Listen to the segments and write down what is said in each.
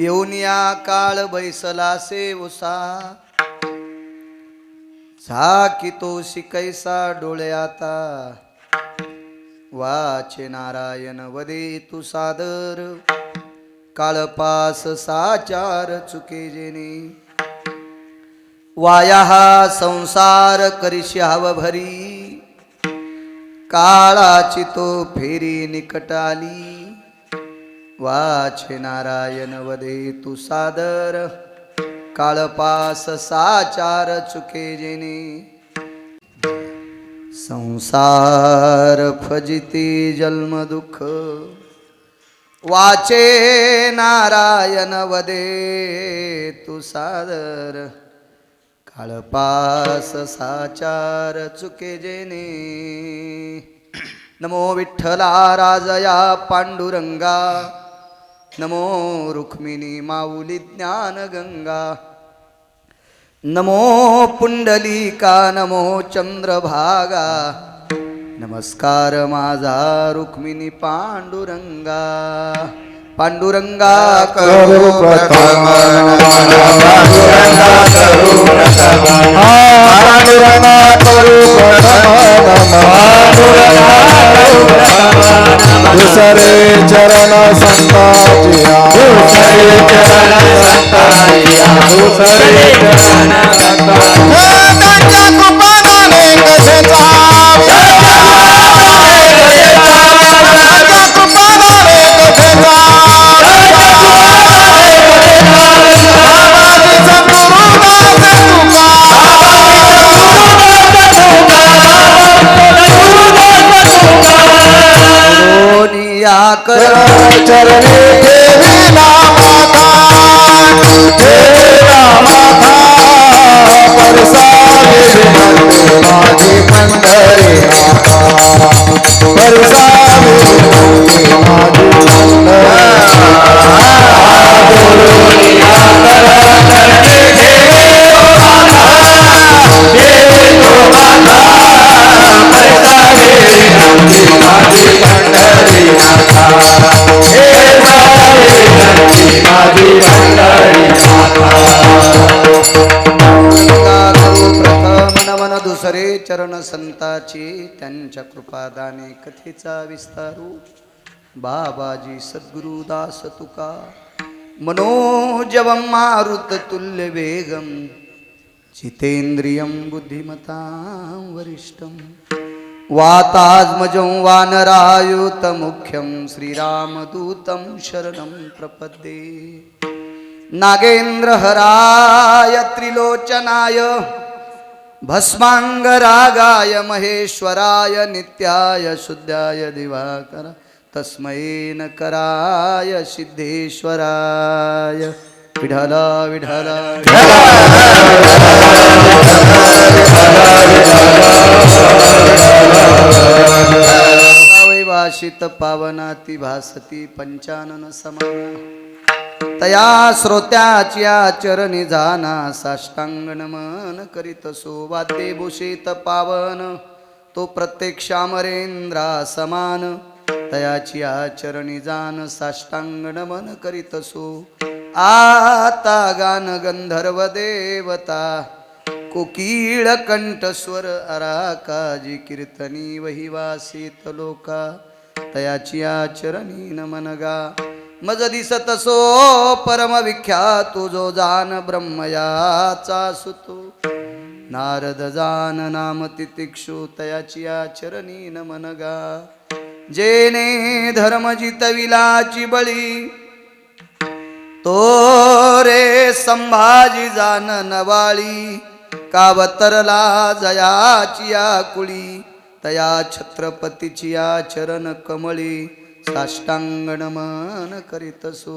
येऊन या काळ बैसलासे उसा झाकितोशी कैसा डोळ्याता वाचे नारायण वदे तू सादर काळपास साचार चुके जेने वाया हा संसार करिशी हव भरी काळाची तो फेरी निकट आली वाचे नारायण वदे तू सादर काळपास साचार चुके जेने संसार फजिती जन्म दुःख वाचे नारायण वदे तू सादर काळपास साचार चुके जेने नमो विठ्ठला राजया पांडुरंगा नमो रुक्मिणी माऊली ज्ञान गंगा नमो पुंडलिका नमो चंद्रभागा नमस्कार माझा रुक्मिणी पांडुरंगा पांडुरंगा करू प्रथम पांडुरंगा करू प्रथम पांडुरंगा करू प्रथम दुसरे चरण संताजिया दुसरे चरण संताजिया दुसरे चरण संताजिया कुपादाने कसेचा चरणे देवीला माता देवीला माता परसावे माझी पंढरी माता परसावे माझी दुसरे चरण संताची त्यांच्या कृपादाने कथेचा विस्तारू बाबाजी सद्गुरु दास तुका मनोजवं मारुत तुल्य वेगम जितेंद्रियं बुद्धिमतां वरिष्ठं वातात्मजं वानरायुत मुख्यं श्रीरामदूतं शरणं प्रपद्ये नागेन्द्रहराय त्रिलोचनाय भस्मांगरागाय महेश्वराय नित्याय शुद्धाय दिवाकर तस्मै नकराय सिद्धेश्वराय विठ्ठल विठ्ठल वैवासित पावनाति भासती पंचानन समान तया श्रोत्याची चरणी जाना साष्टांग नमन करीत सो वाद्ये भूषित पावन तो प्रत्यक्ष अमरेंद्रा समान तयाची चरणी जान साष्टांग नमन करीत सो आता गान गंधर्व देवता कोकिळ कंठस्वर अराकाजी कीर्तनी वहिवासित लोका तयाची चरणी नमन गा मज दिसत सो परम विख्यात जो जान ब्रह्मयाचा सुतो नारद जान नाम तितिक्षु तयाची चरणी नमन गा जेने धर्म जितविलाची बळी तो रे संभाजी जान नवाळी कावतरला जयाची कुळी तया छत्रपतीची चरण कमळी साष्टांग नमन करीत सो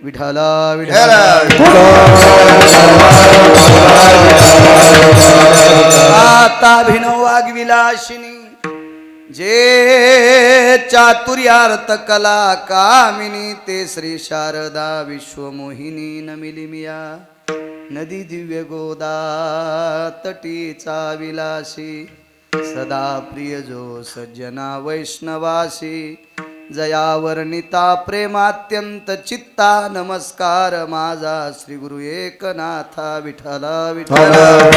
विठ्ठल विठ्ठल आता भिनो वाग्विलाशिनी जे चातुर्यार्थ कला कामिनी ते श्री शारदा विश्वमोहिनी नमिलिमिया नदी दिव्य गोदा तटीचा विलासी सदा प्रिय जो सज्जना वैष्णवासी जयावर्णिता प्रेमात्यंत चित्ता नमस्कार माझा श्री गुरु एकनाथा विठला विठला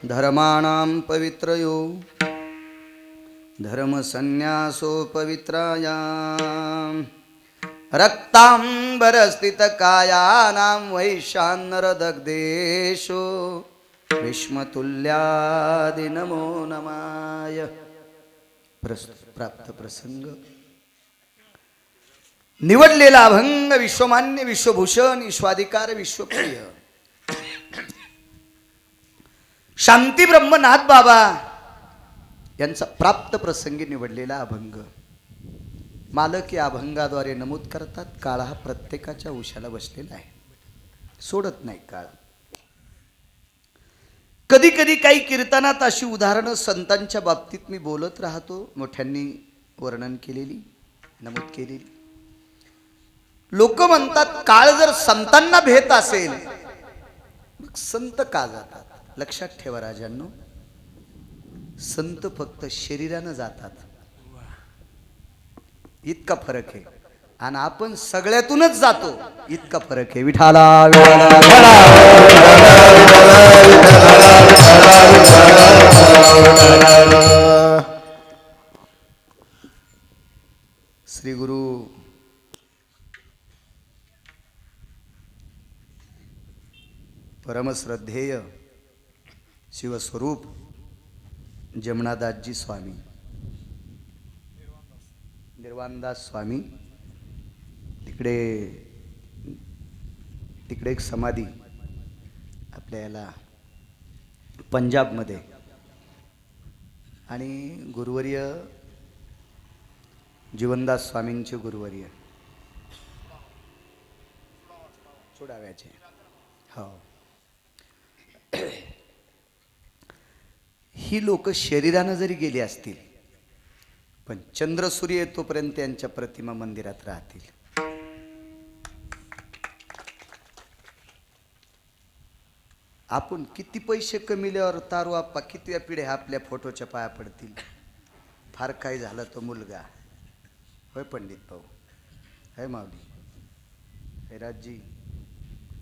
धर्माणां पवित्रयो धर्मसन्न्यासो पवित्रायां रक्तांबरस्थितकायानां वैशानरदग्धेषु भीष्मतुल्यादि नमो नमाय. प्राप्त प्रसंग. निवडलेला अभंग विश्वमान्य विश्वभूषण विश्वाधिकार विश्वप्रिय शांती ब्रह्मनाथ बाबा यांचा प्राप्त प्रसंगी निवडलेला अभंग. मालक या अभंगाद्वारे नमूद करतात, काळ हा प्रत्येकाच्या उशाला बसलेला आहे, सोडत नाही काळ. कधी कधी काही कीर्तनात अशी उदाहरणं संतांच्या बाबतीत मी बोलत राहतो, मोठ्यांनी वर्णन केलेली नमूद केलेली. लोक म्हणतात काळ जर संतांना भेट असेल मग संत का जातात? लक्षात ठेवा राजांनो, संत फक्त शरीरानं जातात इतका फरक आहे, आणि आपण सगळ्यातूनच जातो इतका फरक आहे. विठाला श्री गुरु परमश्रद्धेय शिवस्वरूप जमनादासजी स्वामी, निर्वाणदास स्वामी, तिकडे एक समाधी आपल्या याला पंजाबमध्ये, आणि गुरुवर्य जीवनदास स्वामींचे गुरुवर्य सोडाव्याचे. हो, ही लोक शरीरानं जरी गेली असतील पण चंद्र सूर्य येतोपर्यंत त्यांच्या प्रतिमा मंदिरात राहतील. आपण किती पैसे कमिल्यावर तारू आप्पा किती पिढ्या आपल्या फोटोच्या पाया पडतील. फार काय झालं तो मुलगा होय पंडित भाऊ, है माऊली, हे राजजी,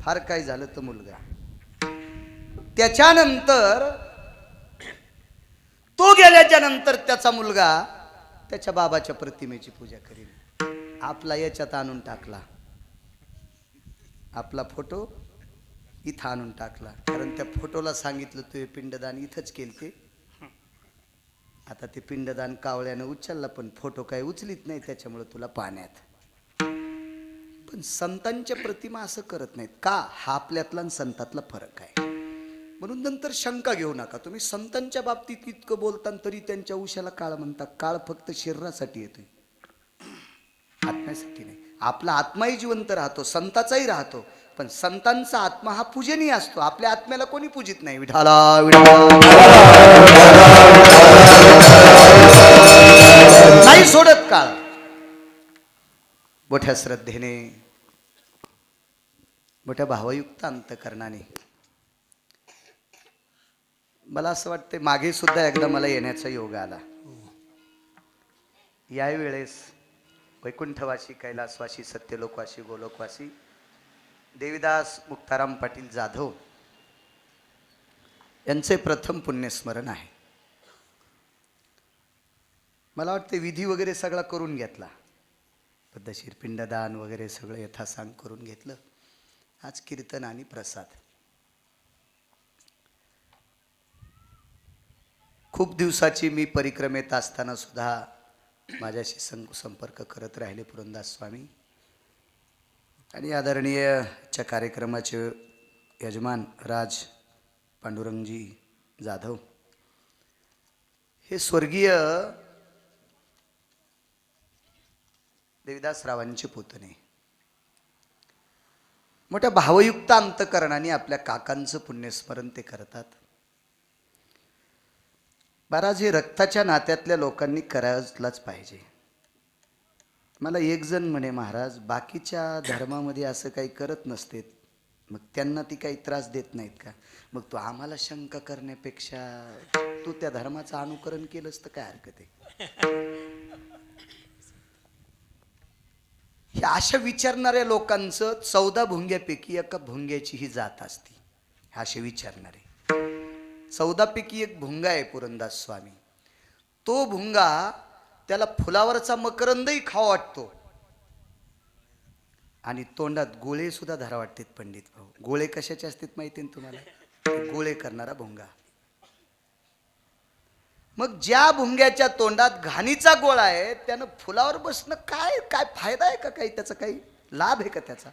फार काय झालं तो मुलगा. त्याच्यानंतर तो गेल्याच्या नंतर त्याचा मुलगा त्याच्या बाबाच्या प्रतिमेची पूजा करील. आपला याच्यात आणून टाकला, आपला फोटो इथं आणून टाकला, कारण त्या फोटोला सांगितलं तू हे पिंडदान इथंच केलते. आता ते पिंडदान कावळ्यानं उचलला पण फोटो काय उचलीत नाही, त्याच्यामुळे तुला पाण्यात. पण संतांच्या प्रतिमा असं करत नाहीत का? हा आपल्यातला आणि संतातला फरक आहे. म्हणून नंतर शंका घेऊ नका. तुम्ही संतांच्या बाबतीत इतकं बोलता तरी त्यांच्या उशाला काळ म्हणता. काळ फक्त शरीरासाठी येतोय, आत्म्यासाठी नाही. आपला आत्माही जिवंत राहतो, संताचाही राहतो, पण संतांचा आत्मा हा पूजनीय असतो. आपल्या आत्म्याला कोणी पूजित नाही. विठाला नाही सोडत काळ. मोठ्या श्रद्धेने, मोठ्या भावयुक्त अंतकरणाने. मला असं वाटतं मागे सुद्धा एकदा मला येण्याचा योग आला. यावेळेस वैकुंठवासी, कैलासवासी, सत्यलोकवासी, गोलोकवासी देवीदास मुक्ताराम पाटील जाधव यांचे प्रथम पुण्यस्मरण आहे. मला वाटते विधी वगैरे सगळा करून घेतला, पद्धतशीर पिंडदान वगैरे सगळं यथासांग करून घेतलं. आज कीर्तन आणि प्रसाद. खूप दिवसाची मी परिक्रमेत असताना सुद्धा माझ्याशी संपर्क करत राहिले पुरंदास स्वामी, आणि आदरणीयच्या कार्यक्रमाचे यजमान राज पांडुरंगजी जाधव हे स्वर्गीय देविदासरावांचे पुतणे. मोठ्या भावयुक्त अंतकरणाने आपल्या काकांचं पुण्यस्मरण ते करतात. महाराज, हे रक्ताच्या नात्यातल्या लोकांनी करायलाच पाहिजे. मला एक जण म्हणे, महाराज बाकीच्या धर्मामध्ये असं काही करत नसते, मग त्यांना ती काही त्रास देत नाहीत का? मग तू आम्हाला शंका करण्यापेक्षा तू त्या धर्माचं अनुकरण केलंस तर काय हरकत आहे? हे अशा विचारणाऱ्या लोकांचं 14 भुंग्यापैकी एका भुंग्याची ही जात असते. असे विचारणारे 14 पैकी एक भुंगा आहे पुरंदास स्वामी. तो भुंगा त्याला फुलावरचा मकरंदही खावा वाटतो आणि तोंडात गोळे सुद्धा धरा वाटतात. पंडित भाऊ, गोळे कशाचे असतात माहिती आहे तुम्हाला? गोळे करणारा भुंगा. मग ज्या भुंग्याच्या तोंडात घाणीचा गोळा आहे त्यानं फुलावर बसणं काय काय फायदा आहे का? काही त्याचा काही लाभ आहे का त्याचा?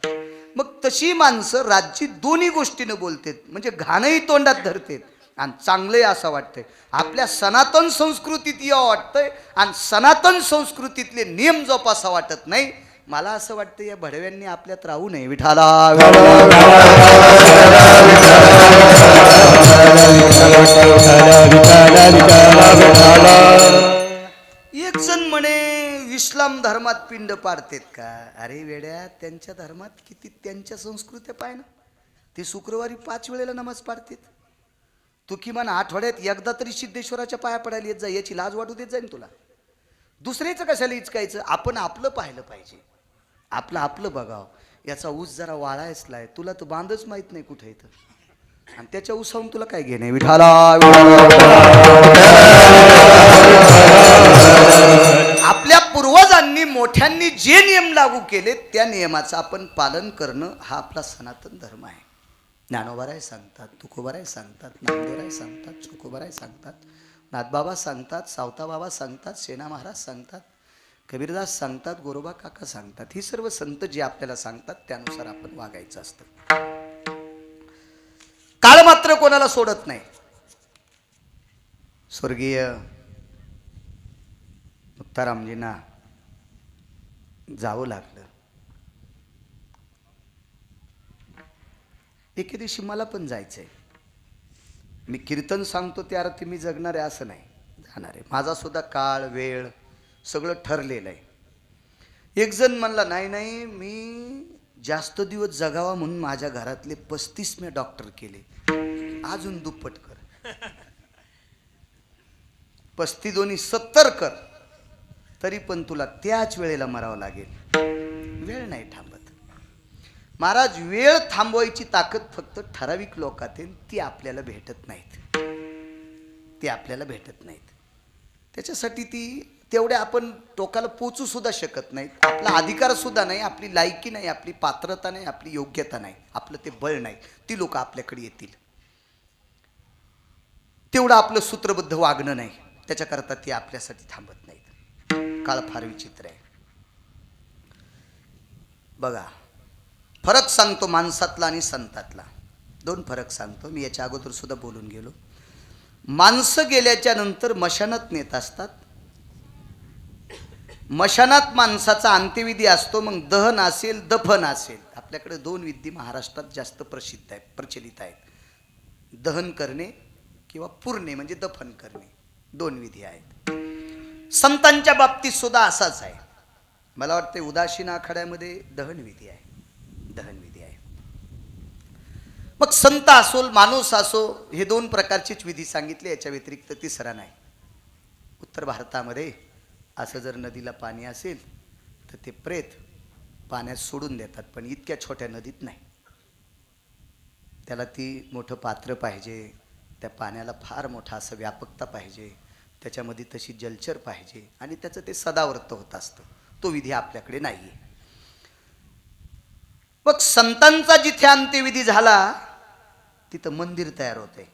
मग तशी माणसं राज्य दोन्ही गोष्टीनं बोलतात, म्हणजे घाणही तोंडात धरतात आणि चांगलंही असं वाटतंय. आपल्या सनातन संस्कृतीत या वाटतंय आणि सनातन संस्कृतीतले नियम जोपासा वाटत नाही. मला असं वाटतं या भडव्यांनी आपल्यात राहू नये. विठाला एक जण म्हणे इस्लाम धर्मात पिंड पाडतात का? अरे वेड्या, त्यांच्या धर्मात किती त्यांच्या संस्कृत्या पाय ना. ते शुक्रवारी 5 वेळेला नमाज पाडतात. तू किमान आठवड्यात एकदा तरी सिद्धेश्वराच्या पाया पडायला येत जा. याची लाज वाटू देत जाईन तुला. दुसऱ्याचं कशाला इचकायचं? आपण आपलं पाहिलं पाहिजे. आपलं आपलं बघावं. याचा ऊस जरा वाळायचला आहे, तुला तर बांधच माहित नाही कुठे इथं, आणि त्याच्या ऊसाहून तुला काय घेणे? विठाला आपल्या पूर्वजांनी मोठ्यांनी जे नियम लागू केले त्या नियमाचं आपण पालन करणं हा आपला सनातन धर्म आहे. ज्ञानोबाराय सांगतात, तुकोबाराय सांगतात, नामदेवराय सांगतात, चोकोबाराय सांगतात, नाथबाबा सांगतात, सावताबाबा सांगतात, सेना महाराज सांगतात, कबीरदास सांगतात, गोरोबा काका सांगतात. ही सर्व संत जे आपल्याला सांगतात त्यानुसार आपण वागायचं असतं. काळ मात्र कोणाला सोडत नाही. स्वर्गीय मुक्तारामजींना जावं लागलं. एके दिवशी मला पण जायचंय. मी कीर्तन सांगतो त्या अर्थी मी जगणार आहे असं नाही, जाणार आहे. माझा सुद्धा काळ वेळ सगळं ठरलेलं आहे. एक जण म्हणला नाही नाही, मी जास्त दिवस जगावा म्हणून माझ्या घरातले 35 मी डॉक्टर केले, अजून दुप्पट कर. 35 दोन्ही 70 कर, तरी पण तुला त्याच वेळेला मरावं लागेल. वेळ नाही थांबत महाराज. वेळ थांबवायची ताकद फक्त ठराविक लोकात आहे, ती आपल्याला भेटत नाहीत. ती आपल्याला भेटत नाहीत. त्याच्यासाठी ती तेवढ्या आपण टोकाला पोचू सुद्धा शकत नाहीत. आपला अधिकार सुद्धा नाही, आपली लायकी नाही, आपली पात्रता नाही, आपली योग्यता नाही, आपलं ते बळ नाही. ती लोक आपल्याकडे येतील. तेवढं आपलं सूत्रबद्ध वागणं नाही, त्याच्याकरता ती आपल्यासाठी थांबत नाहीत. काळ फार विचित्र आहे. बघा, फरक सांगतो माणसातला आणि संतातला. 2 फरक सांगतो. मी याच्या अगोदर सुद्धा बोलून गेलो. माणसं गेल्याच्या नंतर मशानात नेत असतात. मशानात माणसाचा अंत्यविधी असतो. मग दहन असेल, दफन असेल. आपल्याकडे 2 विधी महाराष्ट्रात जास्त प्रसिद्ध आहेत, प्रचलित आहेत. दहन करणे किंवा पुरणे म्हणजे दफन करणे, 2 विधी आहेत. संतांच्या बाबतीत सुद्धा असाच आहे. मला वाटते उदासीन आखाड्यामध्ये दहन विधी आहे, दहन विधी आहे. मग संत असो माणूस असो, हे 2 प्रकारचेच विधी सांगितले, याच्या व्यतिरिक्त तिसरा नाही. उत्तर भारतामध्ये असं जर नदीला पाणी असेल तर ते प्रेत पाण्यात सोडून देतात, पण इतक्या छोट्या नदीत नाही. त्याला ती मोठं पात्र पाहिजे, त्या पाण्याला फार मोठा असं व्यापकता पाहिजे, त्याच्यामध्ये तशी जलचर पाहिजे, आणि त्याचं ते सदावर्त होत असतं. तो विधी आपल्याकडे नाही आहे. मग संतांचा जिथे अंत्यविधी झाला तिथं मंदिर तयार होते,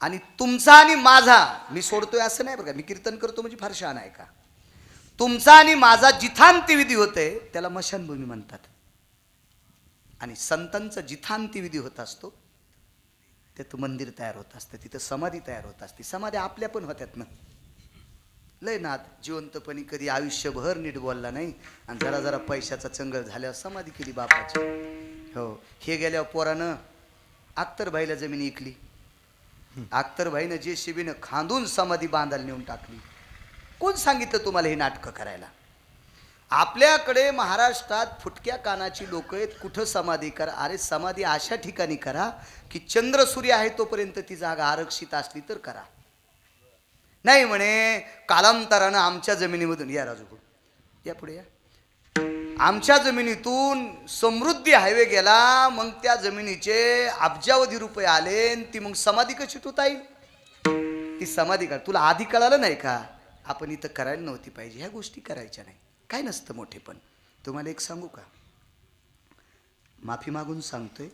आणि तुमचा आणि माझा, मी सोडतोय असं नाही बघा, मी कीर्तन करतो म्हणजे फार शहाणा आहे का? तुमचा आणि माझा जिथं अंत्यविधी होते त्याला मशानभूमी म्हणतात, आणि संतांचा जिथं अंत्यविधी होत असतो तिथं मंदिर तयार होत असतं, तिथं समाधी तयार होत असते. समाधी आपल्या पण होत्यात ना. लय नाद, जिवंतपणी कधी आयुष्यभर नीट बोलला नाही, आणि जरा जरा पैशाचा चंगळ झाल्यावर समाधी केली बापाची. हो, हे गेल्यावर पोरानं अख्तरभाईला जमीन इकली. अख्तरभाईनं जे शिबीनं खांदून समाधी बांधायला नेऊन टाकली. कोण सांगितलं तुम्हाला हे नाटकं करायला? आपल्याकडे महाराष्ट्रात फुटक्या कानाची लोक आहेत. कुठं समाधी करा? अरे समाधी अशा ठिकाणी करा की चंद्र सूर्य आहे तोपर्यंत ती जागा आरक्षित असली तर करा. नाही म्हणे कालांतरानं आमच्या जमिनीमधून, या राजू या पुढे या, आमच्या जमिनीतून समृद्धी हायवे गेला, मग त्या जमिनीचे अब्जावधी रुपये आले, ती मग समाधी कशी ठेवता येईल? ती समाधी का तुला आधी कळालं नाही का? आपण इथं करायला नव्हती पाहिजे, ह्या गोष्टी करायच्या नाही. काय नसतं मोठे. पण तुम्हाला एक सांगू का, माफी मागून सांगतोय,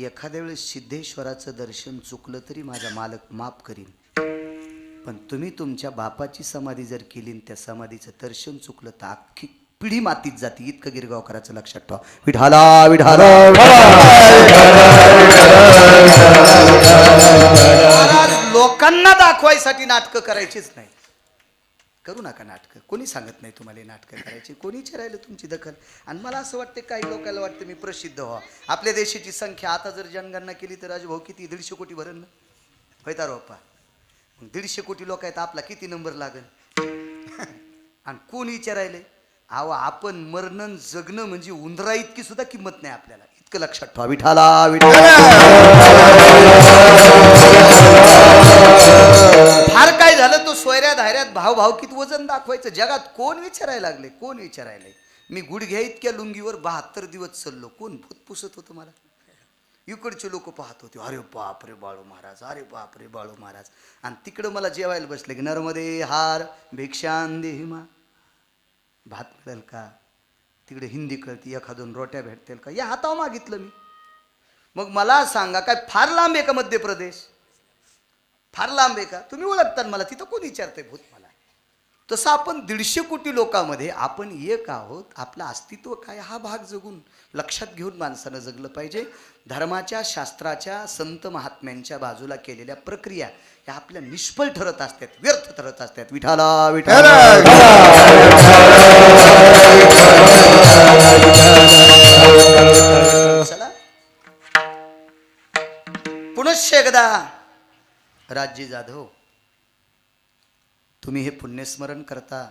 एखाद्या वेळेस सिद्धेश्वराचं दर्शन चुकलं तरी माझा मालक माफ करीन, पण तुम्ही तुमच्या बापाची समाधी जर केली, त्या समाधीचं दर्शन चुकलं तर अख्खी पिढी मातीत जाती. इतकं गिरगावकराचं लक्षात ठेवा. विठाला विठाला. लोकांना दाखवायसाठी नाटकं करायचीच नाही. करू नका नाटकं. कोणी सांगत नाही तुम्हाला नाटकं करायची, कोणीच राहिलं तुमची दखल. आणि मला असं वाटतं, काही लोकांना वाटतं मी प्रसिद्ध व्हा. आपल्या देशाची संख्या आता जर जनगणना केली तर राजभाऊ किती? 150 कोटी भरण ना, होता रोपा. 150 कोटी लोक आहेत, आपला किती नंबर लागेल? आणि कोण विचारायले? अहो आपण मरणं जगणं म्हणजे उंदरा इतकी सुद्धा किंमत नाही आपल्याला. इतकं लक्षात ठेवा. विठाला विठाला. फार काय झालं तो सोयऱ्या धायऱ्यात भाव किती वजन दाखवायचं जगात कोण विचारायला लागले? कोण विचारायला? मी गुडघ्या इतक्या लुंगीवर 72 दिवस चाललो, कोण भूत पुसत होतं मला? इकडचे लोक पाहत होते, अरे बाप रे बाळू महाराज, अरे बाप रे बाळू महाराज. आणि तिकडं मला जेवायला बसले की नर्मदे हार भिक्षान देहिमा, भात मिळेल का? तिकडे हिंदी कळती, एखादून रोट्या भेटतील का? या हातावर मागितलं मी. मग मला सांगा, काय फार लांब आहे का मध्य प्रदेश? फार लांब आहे का? तुम्ही ओळखता मला, तिथं कोण विचारतंय भूत मला? तसं आपण 150 कोटी लोकांमध्ये आपण एक आहोत. आपलं अस्तित्व काय हा भाग जगून लक्षात घेऊन माणसानं जगलं पाहिजे. धर्माच्या, शास्त्राच्या, संत महात्म्यांच्या बाजूला केलेल्या प्रक्रिया ह्या आपल्या निष्फळ ठरत असतात, व्यर्थ ठरत असतात. विठाला विठाला. चला पुनश्च एकदा राजी जाधव, तुम्ही हे पुण्यस्मरण करता,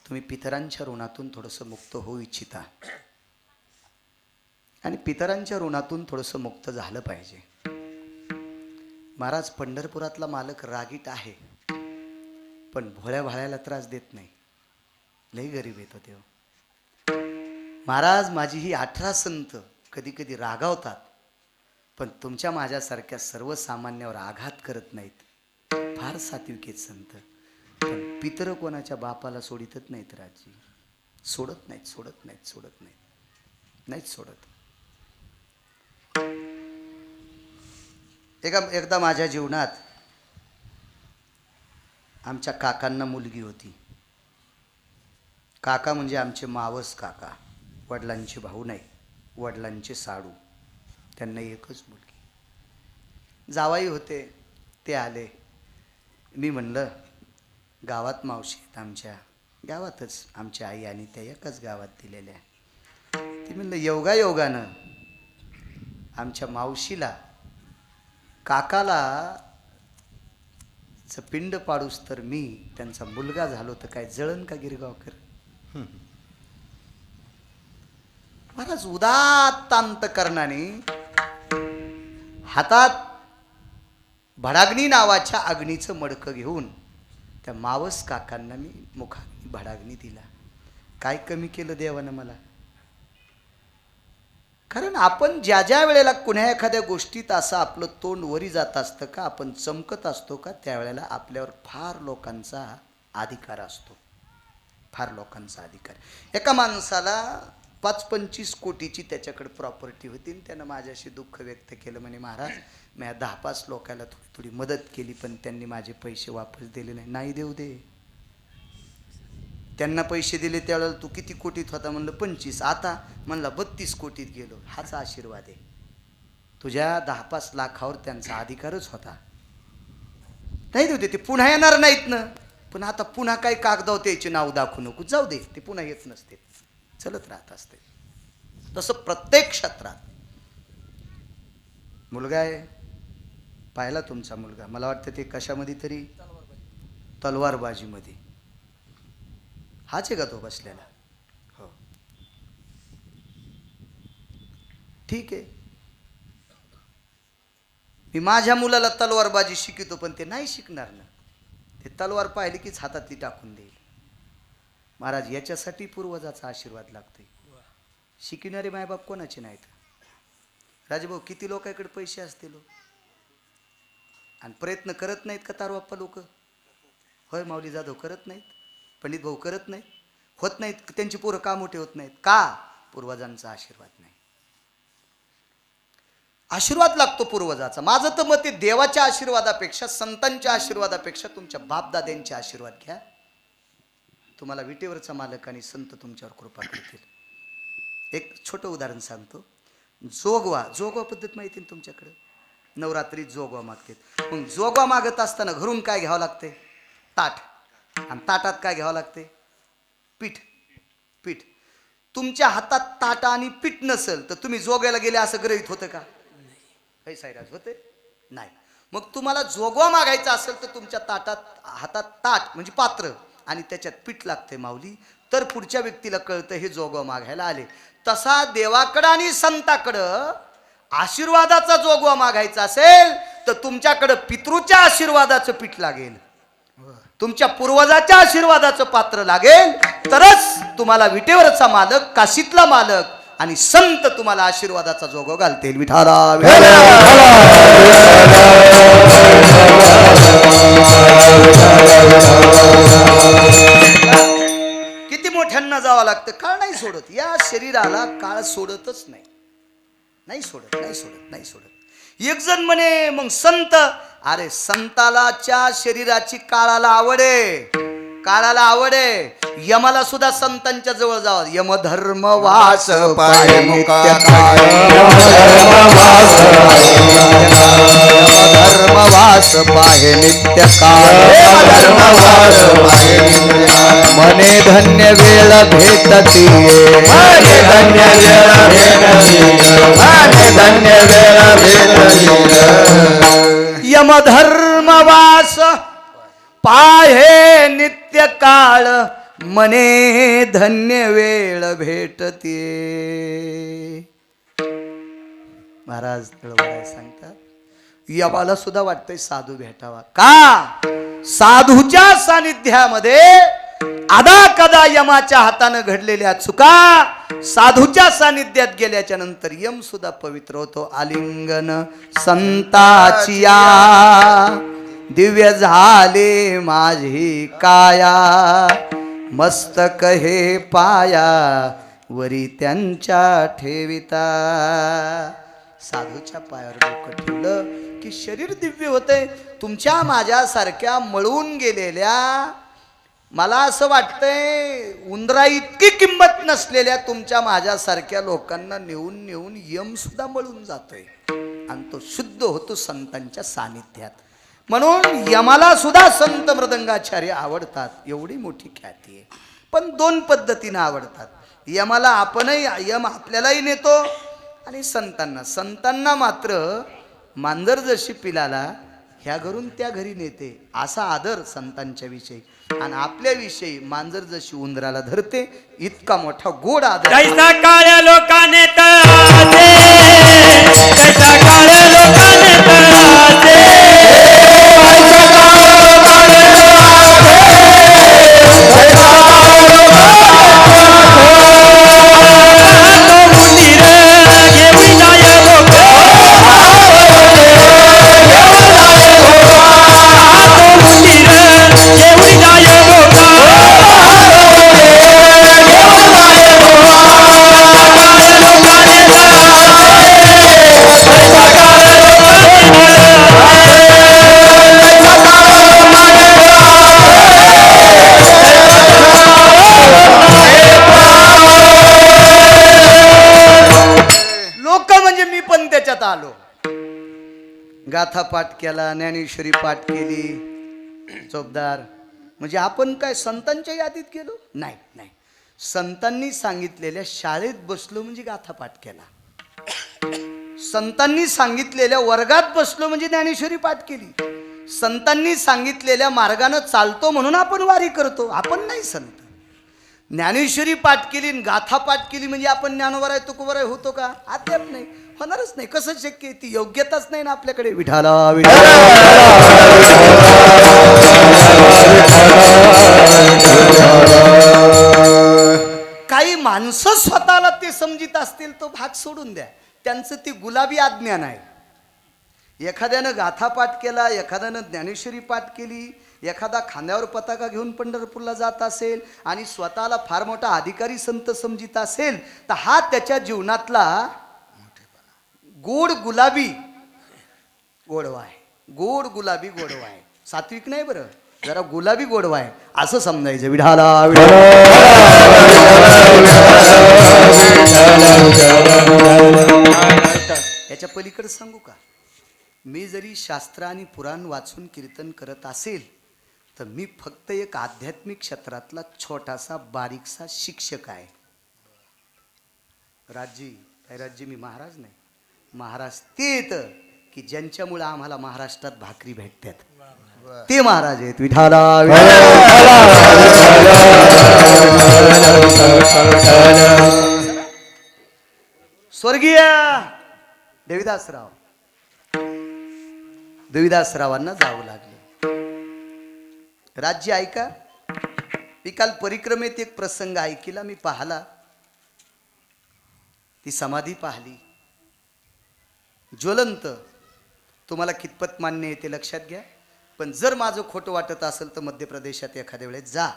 तुम्ही पितरांच्या ऋणातून थोडंसं मुक्त होऊ इच्छिता आणि पितरांच्या ऋणातून थोडंसं मुक्त झालं पाहिजे. महाराज पंढरपुरातला मालक रागीट आहे, पण भोळ्या भाळ्याला त्रास देत नाही. लई गरीब येतो तेव्हा. महाराज माझी ही 18 संत कधी कधी रागावतात, पण तुमच्या माझ्यासारख्या सर्वसामान्यावर आघात करत नाहीत. फार सात्विक आहेत संत. पण पितर कोणाच्या बापाला सोडितच नाहीत राजी. सोडत नाहीत, सोडत नाहीत, सोडत नाहीत, नाहीच सोडत. एकदा माझ्या जीवनात आमच्या काकांना मुलगी होती. काका म्हणजे आमचे मावस काका, वडिलांचे भाऊ नाही, वडिलांचे साडू. त्यांना एकच मुलगी. जावाई होते, ते आले. मी म्हणलं गावात मावशी आहेत आमच्या, गावातच आमच्या आई आणि त्या एकाच गावात दिलेल्या. ती म्हणलं योगायोगानं आमच्या मावशीला काकाला पिंड पाडूस तर मी त्यांचा मुलगा झालो तर काय जळण का गिरगावकर? महाराज उदात्त अंतकरणाने हातात भडाग्नी नावाच्या अग्नीचं मडकं घेऊन त्या मावस काकांना मी मुखाग्नी भडाग्नी दिला. काय कमी केलं देवानं मला? कारण आपण ज्या ज्या वेळेला कुण्या एखाद्या गोष्टीत असं आपलं तोंड वरी जात असतं का, आपण चमकत असतो का, त्यावेळेला आपल्यावर फार लोकांचा अधिकार असतो. फार लोकांचा अधिकार. एका माणसाला 5-25 कोटीची त्याच्याकडे प्रॉपर्टी होती. त्यानं माझ्याशी दुःख व्यक्त केलं. म्हणे महाराज मी 10-5 लोकांना थोडी थोडी मदत केली, पण त्यांनी माझे पैसे वापस दिले नाही. नाही देऊ दे. त्यांना पैसे दिले त्यावेळेला तू किती कोटीत होता? म्हणलं 25. आता म्हणला 32 कोटीत गेलो. हाच आशीर्वाद आहे. तुझ्या 10-5 लाखावर त्यांचा अधिकारच होता. नाही देऊ दे. ते पुन्हा येणार नाहीत ना. पण आता पुन्हा काही कागदाव त्याचे नाव दाखवू नको. जाऊ दे, ते पुन्हा येत नसते, चलत राहत असते. तसं प्रत्येक क्षेत्रात. मुलगा आहे, पाहिला तुमचा मुलगा, मला वाटतं ते कशामध्ये तरी तलवारबाजीमध्ये. हाच आहे का तो बसलेला? ठीक आहे, मी माझ्या मुलाला तलवारबाजी शिकवतो, पण ते नाही शिकणार ना. ते तलवार पाहिली कीच हातातली टाकून देईल. महाराज, याच्यासाठी पूर्वजाचा आशीर्वाद लागतोय. शिकविणारे मायबाप कोणाचे नाहीत. राजभाऊ, किती लोकांकडे पैसे असतील आणि प्रयत्न करत नाहीत का तारबाप्पा लोक? होय माऊली जाधव, करत नाहीत. पंडित भाऊ करत नाहीत, होत नाहीत. त्यांची पोरं का मोठे होत नाहीत? का? पूर्वजांचा आशीर्वाद नाही. आशीर्वाद लागतो पूर्वजाचा. माझं तर मत आहे, देवाच्या आशीर्वादापेक्षा, संतांच्या आशीर्वादापेक्षा तुमच्या बापदाद्यांचे आशीर्वाद घ्या. तुम्हाला विटेवरचा मालक आणि संत तुमच्यावर कृपा करतील. एक छोटं उदाहरण सांगतो. जोगवा पद्धत माहिती ना तुमच्याकडे? नवरात्रीत जोगवा मागतात. मग जोगवा मागत असताना घरून काय घ्यावं लागते? ताट. आणि ताटात काय घ्यावं लागते? पीठ. तुमच्या हातात ताट आणि पीठ नसेल तर तुम्ही जोग्याला गेले असं गृहीत होतं का? काही साईराज होते नाही. मग तुम्हाला जोगवा मागायचा असेल तर तुमच्या हातात ताट म्हणजे पात्र आणि त्याच्यात पीठ लागते माऊली, तर पुढच्या व्यक्तीला कळतं हे जोगवा मागायला आले. तसा देवाकडं आणि संताकडं आशीर्वादाचा जोगवा मागायचा असेल तर तुमच्याकडं पितृच्या आशीर्वादाचं पीठ लागेल, तुमच्या पूर्वजाच्या आशीर्वादाचं पात्र लागेल, तरच तुम्हाला विटेवरचा मालक, काशीतला मालक आणि संत तुम्हाला आशीर्वादाचा जोगवा घालतील. विठाला किती मोठ्यांना जावं लागतं. काळ नाही सोडत या शरीराला, काळ सोडतच नाही. नाही सोडत. एक जण म्हणे मग संत, अरे संतालाच्या शरीराची काळाला आवड आहे. यमाला सुद्धा संतांच्या जवळ जावं. यमधर्म वास पाय नित्य काळ, धर्मवास पाहे नित्य काळ, मने धन्य वेळ भेटती, यमधर्मवास पाहे नित्य काळ, मने धन्य वेळ भेटते. महाराज तळवडे सांगतात, यमाला सुद्धा वाटतंय साधू भेटावा. का? साधूच्या सानिध्यामध्ये आदा कदा यमाच्या हातानं घडलेल्या चुका साधूच्या सानिध्यात गेल्याच्या नंतर यम सुद्धा पवित्र होतो. आलिंगन संताचिया दिव्य झाले माझी काया, मस्तक हे पाया वरी त्यांच्या ठेविता. साधूच्या पायावर डोकं ठेवलं की शरीर दिव्य होते. तुमच्या माझ्यासारख्या मळून गेलेल्या, मला असं वाटतंय उंदरा इतकी किंमत नसलेल्या तुमच्या माझ्यासारख्या लोकांना नेऊन नेऊन यम सुद्धा मळून जातोय आणि तो शुद्ध होतो संतांच्या सानिध्यात. म्हणून यमाला सुद्धा संत मृदंगाचार्य आवडतात. एवढी मोठी ख्याती आहे. पण दोन पद्धतीनं आवडतात. यमाला आपणही, यम आपल्यालाही नेतो आणि संतांना मात्र मांजर जशी पिलाला ह्या घरून त्या घरी नेते असा आदर संतांच्या विषयी, आणि आपल्या विषयी मांजर जशी उंदराला धरते इतका मोठा गोड आदर. कैसा काळ्या लोकाने तळाचे, कैसा काळ्या लोकाने तळाचे, कैसा काळ्या लोकाने आलो. गाथा पाठ केला, ज्ञानेश्वरी पाठ केली, चोपदार. म्हणजे आपण काय संतांच्या यादीत गेलो? नाही नाही. संतांनी सांगितलेल्या शाळेत बसलो म्हणजे गाथा पाठ केला. संतांनी सांगितलेल्या वर्गात बसलो म्हणजे ज्ञानेश्वरी पाठ केली. संतांनी सांगितलेल्या मार्गाने चालतो म्हणून आपण वारी करतो. आपण नाही संत. ज्ञानेश्वरी पाठ केली आणि गाथा पाठ केली म्हणजे आपण ज्ञानोबर आहे तुकोबर होतो का? अद्याप नाही, होणारच नाही. कसं शक्य आहे? ती योग्यताच नाही ना आपल्याकडे. विठाला काही माणसं स्वतःला ते समजित असतील तो भाग सोडून द्या, त्यांचं ते गुलाबी अज्ञान आहे. एखाद्यानं गाथा पाठ केला, एखाद्यानं ज्ञानेश्वरी पाठ केली, एखादा खांद्यावर पताका घेऊन पंढरपूरला जात असेल आणि स्वतःला फार मोठा अधिकारी संत समजित असेल, तर हा त्याच्या जीवनातला गोड गुलाबी गोडवा आहे. गोड गुलाबी गोडवा आहे. सात्विक नाही बरं, जरा गुलाबी गोडवा आहे असं समजायचं. विढाला याच्या पलीकडे सांगू का? मी जरी शास्त्र आणि पुराण वाचून कीर्तन करत असेल तर मी फक्त एक आध्यात्मिक क्षेत्रातला छोटासा बारीकसा शिक्षक आहे. राजी मी महाराज नाही. महाराज ते येतं की ज्यांच्यामुळे आम्हाला महाराष्ट्रात भाकरी भेटतात, ते महाराज आहेत. विठाला स्वर्गीय देवीदासरावांना जावं लागलं. राज्य ऐका. मी काल परिक्रमेत एक प्रसंग ऐकला, मी पाहला. ती समाधी पाहिली ज्वलंत. तुम्हाला कितपत मान्य आहे ते लक्षात घ्या. पण जर माझं खोटं वाटत असेल तर मध्य प्रदेशात एखाद्या वेळेस जा.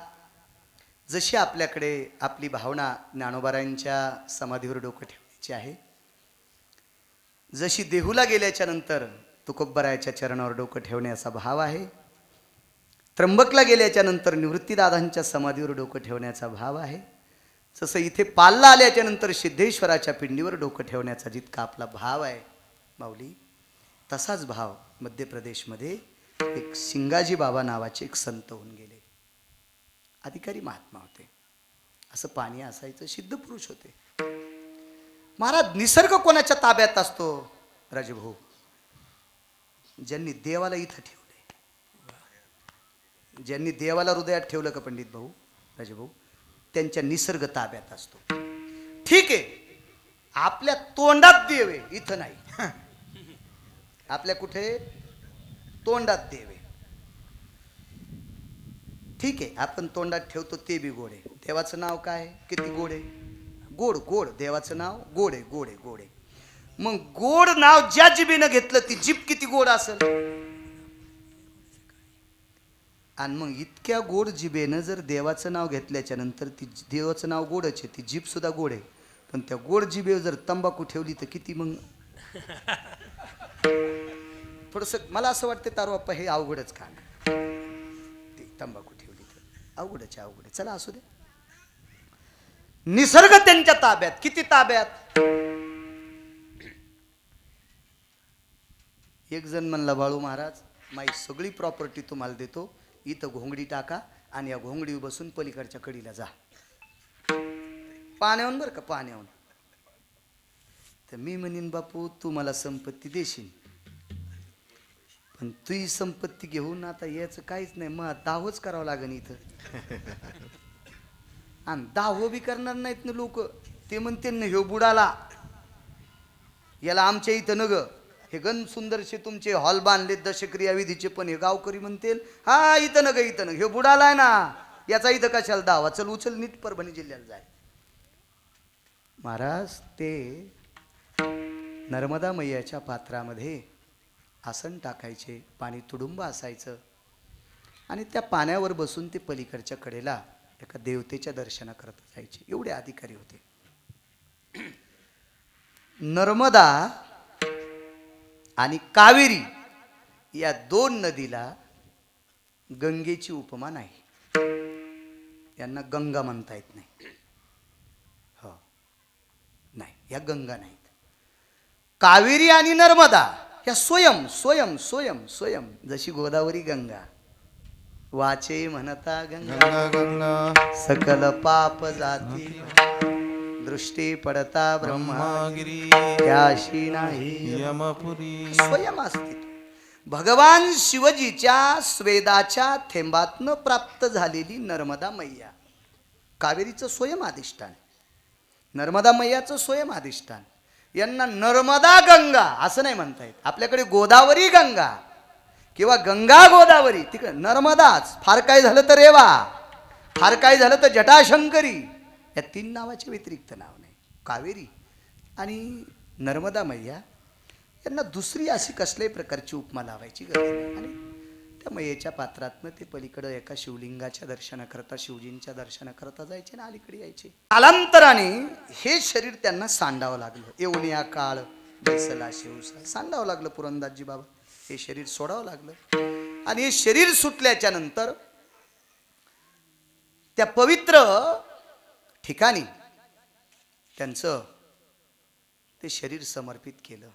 जशी आपल्याकडे आपली भावना ज्ञानोबारायांच्या समाधीवर डोकं ठेवण्याची आहे, जशी देहूला गेल्याच्या नंतर तुकोबरायाच्या चरणावर डोकं ठेवण्याचा भाव आहे, त्र्यंबकला गेल्याच्या नंतर निवृत्तीदादांच्या समाधीवर डोकं ठेवण्याचा भाव आहे, जसं इथे पालला आल्याच्या नंतर सिद्धेश्वराच्या पिंडीवर डोकं ठेवण्याचा जितका आपला भाव आहे माऊली, तसाच भाव मध्य प्रदेशमध्ये एक सिंगाजी बाबा नावाचे एक संत होऊन गेले. अधिकारी महात्मा होते. असं पाणी असायचं, सिद्ध पुरुष होते. महाराज, निसर्ग कोणाच्या ताब्यात असतो राजभाऊ? ज्यांनी देवाला इथं ठेवले, ज्यांनी देवाला हृदयात ठेवलं का पंडित भाऊ, राजभाऊ, त्यांच्या निसर्ग ताब्यात असतो. ठीक आहे, आपल्या तोंडात देव आहे, इथं नाही. आपल्या कुठे? तोंडात देव आहे. ठीक आहे, आपण तोंडात ठेवतो ते बी गोड आहे. देवाचं नाव काय? किती गोड आहे? गोड गोड. देवाचं नाव गोड आहे, गोड आहे, गोड आहे. मग गोड नाव ज्या जिभेनं घेतलं ती जीभ किती गोड असेल. आणि मग इतक्या गोड जिभेनं जर देवाचं नाव घेतल्याच्या नंतर ती देवाचं नाव गोडच आहे, ती जीभ सुद्धा गोड आहे. पण त्या गोड जिभेवर जर तंबाखू ठेवली तर किती मग थोडंसं मला असं वाटतं तारोप्पा हे अवघडच खाणं. ते तंबाखू ठेवली तर अवघडच अवघड आहे. चला असू दे. निसर्ग त्यांच्या ताब्यात. किती ताब्यात? एक जण म्हणला, बाळू महाराज, माझी सगळी प्रॉपर्टी तुम्हाला देतो, इथं घोंगडी टाका आणि या घोंगडीवर बसून पलीकडच्या कडीला जा. पाण्याहून बरं का, पाण्याहून. तर मी म्हणीन, बापू तू मला संपत्ती देशील, पण तुझी संपत्ती घेऊन आता याचं काहीच नाही, मग दावच करावं लागेल इथं. आणि दाहो बी करणार नाहीत ना लोक. ते म्हणते ना, ह्यो बुडाला, याला आमच्या इथं न ग, हे गण सुंदरशे तुमचे हॉल बांधले दशक्रिया विधीचे, पण हे गावकरी म्हणतील हा इथं न ग, इथं न, ह्यो बुडाला आहे ना, याचा इथं कशाला दावा, चल उचल नीट परभणी जिल्ह्याला जाय. महाराज, ते नर्मदा मैयाच्या पात्रामध्ये आसन टाकायचे, पाणी तुडुंब असायचं आणि त्या पाण्यावर बसून ते पलीकडच्या कडेला एका देवतेच्या दर्शना करत जायचे. एवढे अधिकारी होते. नर्मदा आणि कावेरी या दोन नदीला गंगेची उपमा नाही. यांना गंगा म्हणता येत नाही. हो, नाही, या गंगा नाहीत. कावेरी आणि नर्मदा या स्वयं स्वयं स्वयं स्वयं, जशी गोदावरी गंगा वाचे म्हणता गंगा गंगा, सकल पाप जाती दृष्टी पडता ब्रह्मागिरी, त्याशी नाही यमपुरी. स्वयं अस्तित्व भगवान शिवजीच्या स्वेदाच्या थेंबातनं प्राप्त झालेली नर्मदा मैया कावेरीचं स्वयं अधिष्ठान, नर्मदा मैयाचं स्वयं अधिष्ठान. यांना नर्मदा गंगा असं नाही म्हणता येत. आपल्याकडे गोदावरी गंगा किंवा गंगा गोदावरी, तिकडे नर्मदाच. फार काय झालं तर रेवा, फार काय झालं तर जटाशंकरी, या 3 नावाच्या व्यतिरिक्त नाव नाही. कावेरी आणि नर्मदा मैया यांना दुसरी अशी कसल्याही प्रकारची उपमा लावायची गरज नाही. आणि त्या मैयेच्या पात्रातनं ते पलीकडं एका शिवलिंगाच्या दर्शनाकरता, शिवजींच्या दर्शनाकरता जायचे ना अलीकडे यायचे. कालांतराने हे शरीर त्यांना सांडावं लागलं. येऊन या काळ बैसला शिवसा, सांडावं लागलं पुरंदासजी बाबा. हे शरीर सोडावं लागलं. आणि हे शरीर सुटल्याच्या नंतर त्या पवित्र ठिकाणी त्यांचं ते शरीर समर्पित केलं.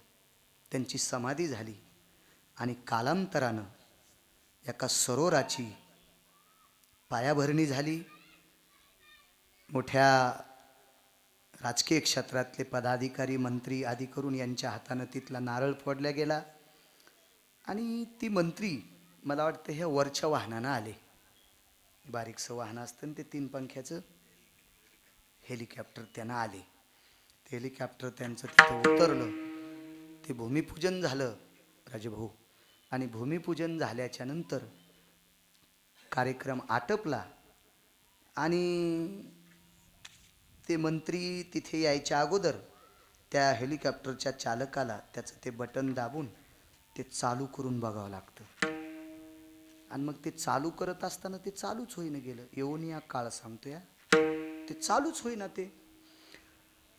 त्यांची समाधी झाली. आणि कालांतरानं एका सरोवराची पायाभरणी झाली. मोठ्या राजकीय क्षेत्रातले पदाधिकारी, मंत्री आदी करून यांच्या हातानं तिथला नारळ फोडला गेला. आणि ती मंत्री मला वाटतं ह्या वरच्या वाहनानं आले. बारीकसं वाहन असतं ते 3 पंख्याचं हेलिकॉप्टर त्यांना आले. ते हेलिकॉप्टर त्यांचं तिथं उतरलं. ते भूमिपूजन झालं राजभाऊ. आणि भूमिपूजन झाल्याच्या नंतर कार्यक्रम आटपला. आणि ते मंत्री तिथे यायच्या अगोदर त्या हेलिकॉप्टरच्या चालकाला त्याचं ते बटन दाबून ते चालू करून बघावं लागतं. आणि मग ते चालू करत असताना ते चालूच होईना गेलं. येऊन या काळ सांगतो या, ते चालूच होईना ते.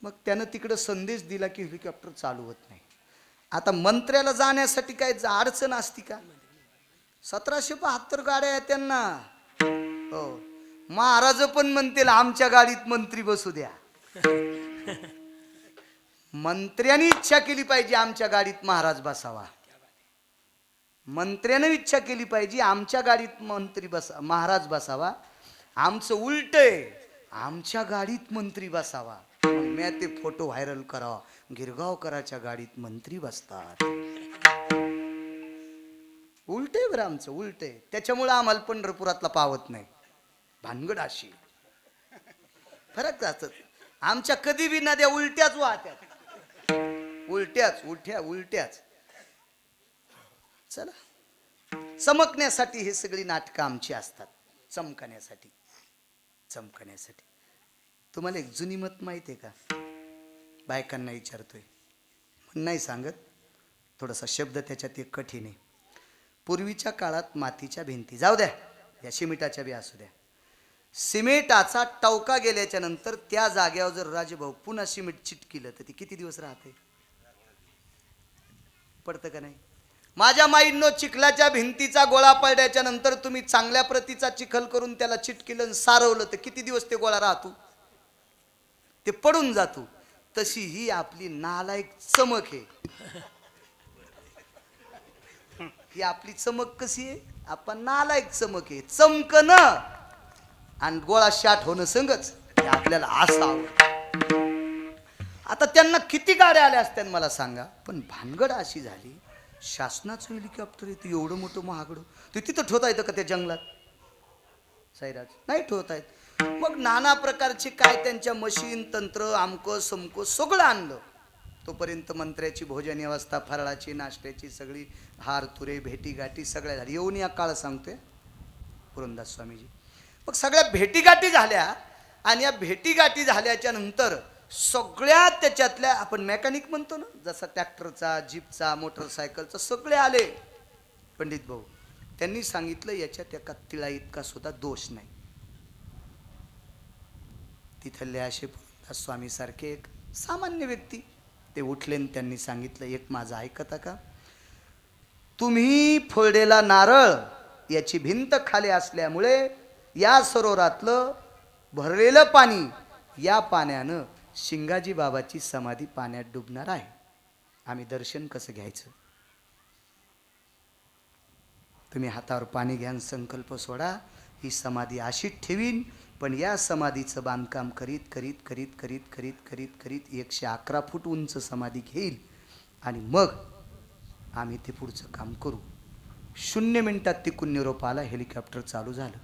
मग त्यानं तिकडं संदेश दिला की हेलिकॉप्टर चालू होत नाही. आता मंत्र्याला जाण्यासाठी काय अडचण असती का? 1772 गाड्या आहेत त्यांना. हो, महाराज पण म्हणतील आमच्या गाडीत मंत्री बसू द्या. मंत्र्यांनी इच्छा केली पाहिजे आमच्या गाडीत महाराज बसावा. मंत्र्यानं इच्छा केली पाहिजे आमच्या गाडीत मंत्री महाराज बसावा. आमचं उलट आहे, आमच्या गाडीत मंत्री बसावा. मी ते फोटो व्हायरल करावा. गिरगावकराच्या गाडीत मंत्री बसतात. उलट आहे बरं, आमचं उलट आहे. त्याच्यामुळं आम्हाला पंढरपुरातला पावत नाही. भानगड अशी फरक जात. आमच्या कधी बी नद्या उलट्याच वाहत्यात. उलट्याच. चला, चमकण्यासाठी हे सगळी नाटकं आमची असतात. चमकण्यासाठी. तुम्हाला एक जुनी मत माहिती आहे का? बायकांना विचारतोय, नाही सांगत, थोडासा शब्द त्याच्यात एक कठीण आहे. पूर्वीच्या काळात मातीच्या भिंती, जाऊ द्या, या सिमेंटाच्या बी असू द्या, सिमेंटाचा टवका गेल्याच्या नंतर त्या जागेवर जर राजभाऊ पुन्हा सिमेंट चिटकिलं तर ती किती दिवस राहते? पडतं का नाही? माझ्या माईंनो, चिखलाच्या भिंतीचा गोळा पडल्याच्या नंतर तुम्ही चांगल्या प्रतीचा चिखल करून त्याला चिटकिलं सारवलं तर किती दिवस ते गोळा राहतो? ते पडून जातो. तशी ही आपली नालायक चमक आहे. ही आपली चमक कशी आहे? आपण नालायक चमक आहे. चमकन आणि गोळा शाट होणं संगच हे आपल्याला असं आवडतं. आता त्यांना किती गाड्या आल्या असत्या मला सांगा, पण भानगड अशी झाली, शासनाचं हेलिकॉप्टर येतं एवढं मोठं महागडं, ते तिथं ठेवता येतं का त्या जंगलात? साईराज नाही ठेवता येत. मग नाना प्रकारचे काय त्यांच्या मशीन तंत्र आमकं समकं सगळं आणलं. तोपर्यंत मंत्र्याची भोजन व्यवस्था, फराळाची, नाश्त्याची सगळी हार तुरे भेटीगाठी सगळ्या झाली. येऊन या काळ सांगतोय पुरंदास स्वामीजी. मग सगळ्या भेटीगाठी झाल्या. आणि या भेटीगाठी झाल्याच्या नंतर सगळ्या त्याच्यातल्या आपण मेकॅनिक म्हणतो ना, जसा ट्रॅक्टरचा, जीपचा, मोटरसायकलचा, सगळे आले. पंडित भाऊ त्यांनी सांगितलं याच्यात एका तिळा इतका सुद्धा दोष नाही. तिथले असे स्वामी सारखे एक सामान्य व्यक्ती ते उठले आणि त्यांनी सांगितलं, एक माझं ऐकता का? तुम्ही फोडलेला नारळ याची भिंत खाली असल्यामुळे या सरोवरातलं भरलेलं पाणी, या पाण्यानं शिंगाजी बाबाची समाधी पाण्यात डुबणार आहे. आम्ही दर्शन कसं घ्यायचं? तुम्ही हातावर पाणी घ्या, संकल्प सोडा, ही समाधी अशीच ठेवीन, पण या समाधीचं बांधकाम करीत करीत करीत करीत करीत करीत करीत 111 फूट उंच समाधी घेईल आणि मग आम्ही ते पुढचं काम करू. 0 मिनिटात तिकून निरोप आला. हेलिकॉप्टर चालू झालं.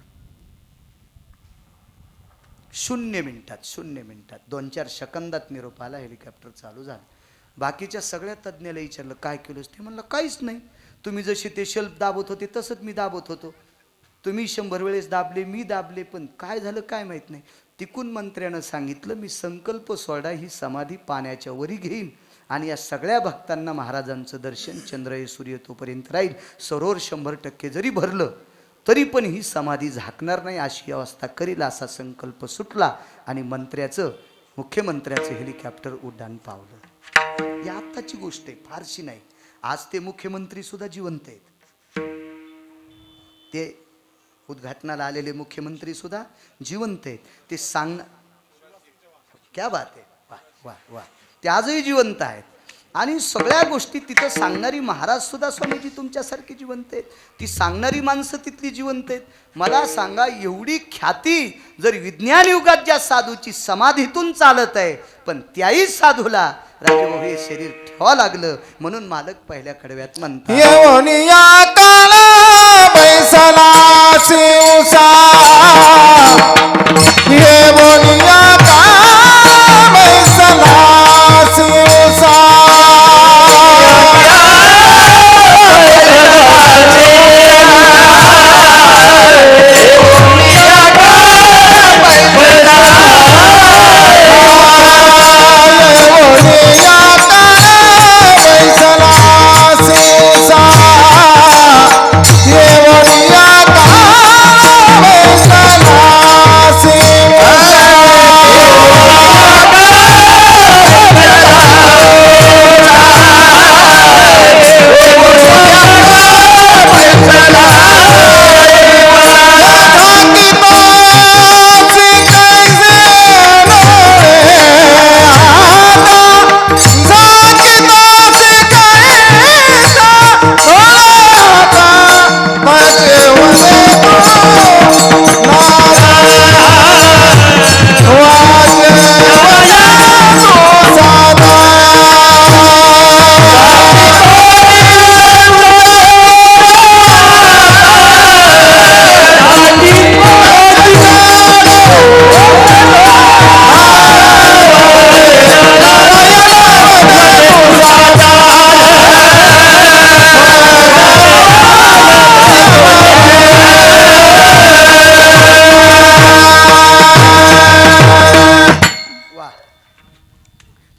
शून्य मिनिटात 2-4 सेकंदात निरोप आला. हेलिकॉप्टर चालू झालं. बाकीच्या सगळ्या तज्ज्ञाला विचारलं काय केलंस, ते म्हणलं काहीच नाही. तुम्ही जशी ते शेल्फ दाबत होते तसंच मी दाबत होतो. तुम्ही 100 वेळेस दाबले, मी दाबले, पण काय झालं काय माहीत नाही. तिकून मंत्र्यानं सांगितलं मी संकल्प सोडा ही समाधी पाण्याच्या वरी घेईन आणि या सगळ्या भक्तांना महाराजांचं दर्शन चंद्र सूर्य तोपर्यंत राहील. सरोवर 100% जरी भरलं तरी पण ही समाधी झाकणार नाही अशी अवस्था करील असा संकल्प सुटला आणि मुख्यमंत्र्याचं हेलिकॉप्टर उड्डाण पावलं. ही आत्ताची गोष्ट आहे, फारशी नाही. आज ते मुख्यमंत्री सुद्धा जिवंत आहेत. ते उद्घाटनाला आलेले मुख्यमंत्री सुद्धा जिवंत आहेत. ते क्या बात आहे, वा वा वा. ते आजही जिवंत आहेत आणि सगळ्या गोष्टी तिथं सांगणारी महाराज सुद्धा स्वामीजी तुमच्यासारखी जिवंत आहेत. ती सांगणारी माणसं तिथली जिवंत आहेत. मला सांगा, एवढी ख्याती जर विज्ञान युगात ज्या साधूची समाधीतून चालत आहे, पण त्याही साधूला राजेभाऊ हे शरीर ठेवा लागलं. म्हणून मालक पहिल्या कडव्यात म्हणतात येऊनिया काला बैसला शिवसा, येऊनिया काला बैसला शिवसा.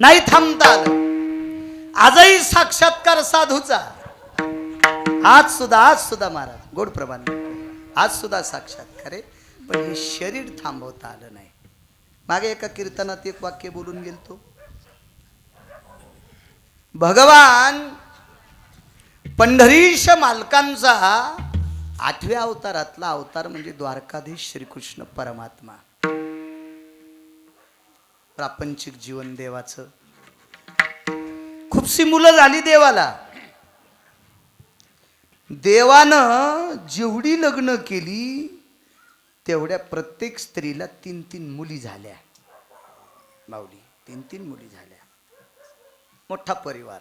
नाही थांबता आलं. आजही साक्षात्कार साधूचा. आज सुद्धा महाराज गोड प्रमाण आज सुद्धा साक्षात्कार आहे, पण हे शरीर थांबवता आलं नाही. मागे एका कीर्तनात एक वाक्य बोलून गेलतो. भगवान पंढरीश मालकांचा 8व्या अवतारातला अवतार म्हणजे द्वारकाधीश श्रीकृष्ण परमात्मा. प्रापंचिक जीवन देवाचं. खूपशी मुलं झाली देवाला. देवानं जेवढी लग्न केली तेवढ्या प्रत्येक स्त्रीला 3-3 मुली झाल्या. माऊली 3-3 मुली झाल्या. मोठा परिवार.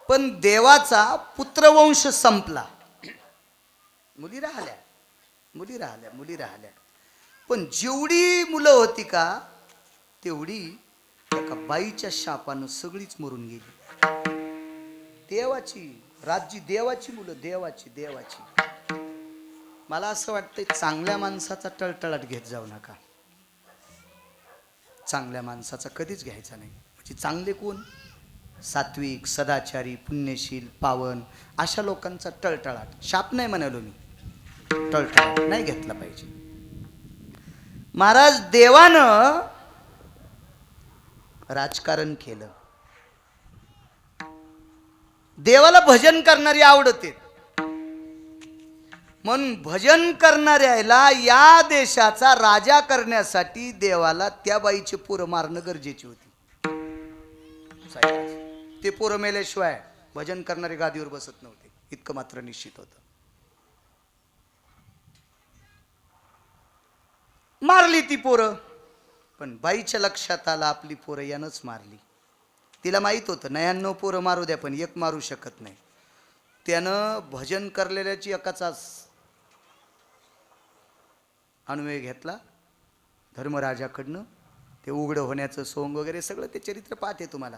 पण देवाचा पुत्रवंश संपला. मुली राहिल्या. पण जेवढी मुलं होती का तेवढी एका बाईच्या शापानं सगळीच मरून गेली. देवाची राज्य, देवाची मुलं, देवाची. मला असं वाटतंय चांगल्या माणसाचा टळटळाट घेत जाऊ नका. चांगल्या माणसाचा कधीच घ्यायचा नाही. म्हणजे चांगले कोण? सात्विक, सदाचारी, पुण्यशील, पावन अशा लोकांचा टळटळाट. शाप नाही म्हणालो मी, टळटळाट नाही घेतला पाहिजे. महाराज देवानं राजकारण केलं. देवाला भजन करणारी आवडते म्हणून भजन करणाऱ्याला या देशाचा राजा करण्यासाठी देवाला त्या बाईचे पोरं मारणं गरजेची होती. ते पोरं मेल्याशिवाय भजन करणारे गादीवर बसत नव्हते, इतकं मात्र निश्चित होतं. मारली ती पोरं, पण बाईच्या लक्षात आलं आपली पोरं यानंच मारली. तिला माहित होतं 99 पोरं मारू द्या पण एक मारू शकत नाही. त्यानं भजन करलेल्याची एकाचाच अन्वय घेतला, धर्मराजाकडनं ते उघडं होण्याचं सोंग वगैरे सगळं ते चरित्र पाहते तुम्हाला.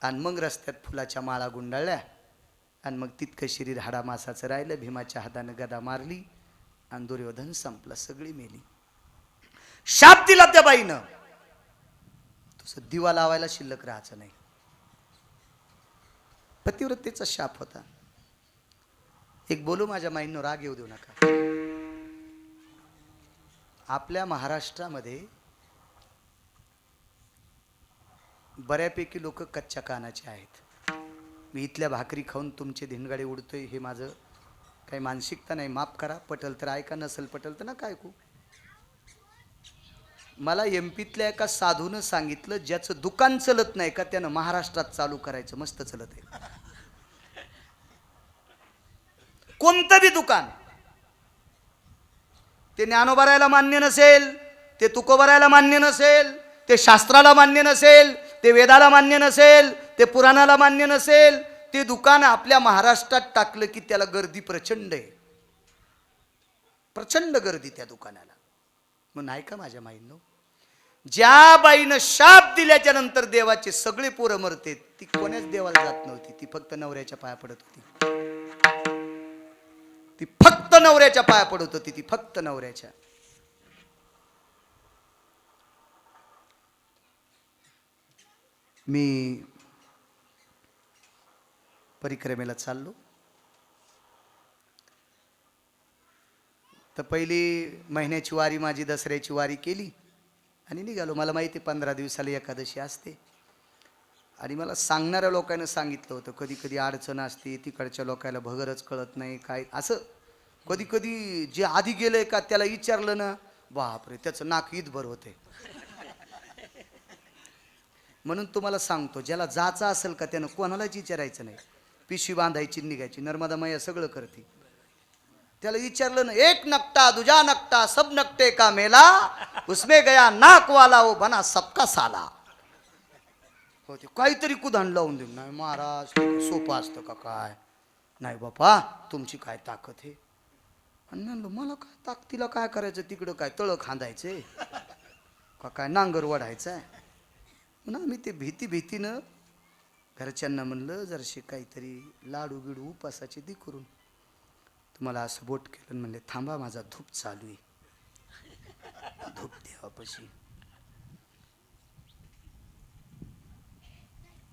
आणि मग रस्त्यात फुलाच्या माळा गुंडाळल्या आणि मग तितकं शरीर हाडामासाचं राहिलं. भीमाच्या हातानं गदा मारली आणि दुर्योधन संपला, सगळी मेली. शाप दिला त्या बाईनं, तुझं दिवा लावायला शिल्लक राहायचं नाही. पतिव्रतेचा शाप होता. एक बोलू माझ्या माईंनो, राग येऊ देऊ नका. आपल्या महाराष्ट्रामध्ये बऱ्यापैकी लोक कच्च्या कानाचे आहेत. मी इथल्या भाकरी खाऊन तुमचे धिंगाडे उडतोय हे माझं काही मानसिकता नाही, माफ करा. पटल तर ऐका, नसल पटल तर नका ऐकू. मला एमपीतल्या एका साधूनं सांगितलं, ज्याचं दुकान चलत नाही का त्यानं महाराष्ट्रात चालू करायचं, मस्त चलत आहे. कोणतं बी दुकान, ते ज्ञानोबरायला मान्य नसेल, ते तुकोबरायला मान्य नसेल, ते शास्त्राला मान्य नसेल, ते वेदाला मान्य नसेल, ते पुराणाला मान्य नसेल, ते दुकान आपल्या महाराष्ट्रात टाकलं की त्याला गर्दी प्रचंड आहे. प्रचंड गर्दी त्या दुकानाला. मग नाही का माझ्या माईंनो, ज्या बाईनं शाप दिल्याच्या नंतर देवाचे सगळे पोरं मरते, ती कोण्याच देवाला जात नव्हती. ती फक्त नवऱ्याच्या पाया पडत होती. ती फक्त नवऱ्याच्या पाया पडत होती. ती फक्त नवऱ्याच्या. मी परिक्रमेला चाललो तर पहिली महिन्याची वारी माझी दसऱ्याची वारी केली आणि निघालो. मला माहिती 15 दिवसाला एकादशी असते. आणि मला सांगणाऱ्या लोकांना सांगितलं होतं, कधी कधी अडचण असते, तिकडच्या लोकांना भगरच कळत नाही काय असं. कधी कधी जे आधी गेलंय का त्याला विचारलं ना, बापरे त्याचं नाक ईदभर होते. म्हणून तुम्हाला सांगतो, ज्याला जायचं असेल का त्यानं कोणालाच विचारायचं नाही. पिशवी बांधायची, निघायची. नर्मदा मैया सगळं करते. त्याला विचारलं ना, एक नकटा दुजा नकटा सब नकटे का मेला, उसमें गया नाक वाला वो बना सबका साला. होते काहीतरी कुधाण लावून देऊ. नाही महाराज सोपं असतं का काय? नाही बापा, तुमची काय ताकद आहे. आणि म्हणलं, मला काय ताकदीला काय करायचं, तिकडं काय तळ खांदायचंय का काय नांगर वढायचं आहे ना. मी ते भीतीनं घरच्यांना म्हणलं, जराशे काहीतरी लाडू बिडू उपासाचे दे करून. तुम्हाला असं बोट केलं म्हणले, थांबा माझा धूप चालू आहे, धूप देवापाशी.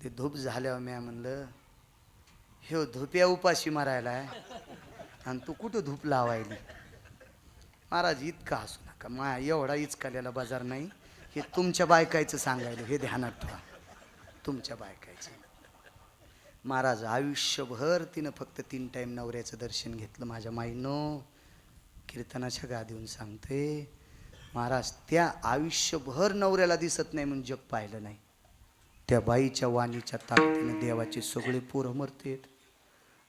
ते धूप झाल्यावर मी म्हणलं, हे धूप्या उपाशी मारायला आहे आणि तू कुठं धूप लावायली. महाराज इतका हसू नका, माया एवढा इचकाल्याला बाजार नाही. हे तुमच्या बायकायचं सांगायला, हे ध्यानात ठेवा, तुमच्या बायकायचं. महाराज आयुष्यभर तिनं फक्त 3 टाइम नवऱ्याचं दर्शन घेतलं. माझ्या माईनो, कीर्तनाच्या गादीहून सांगते, महाराज त्या आयुष्यभर नवऱ्याला दिसत नाही म्हणून जग पाहिलं नाही. त्या बाईच्या वाणीच्या ताकदीनं देवाचे सगळे पोरं मरतेत.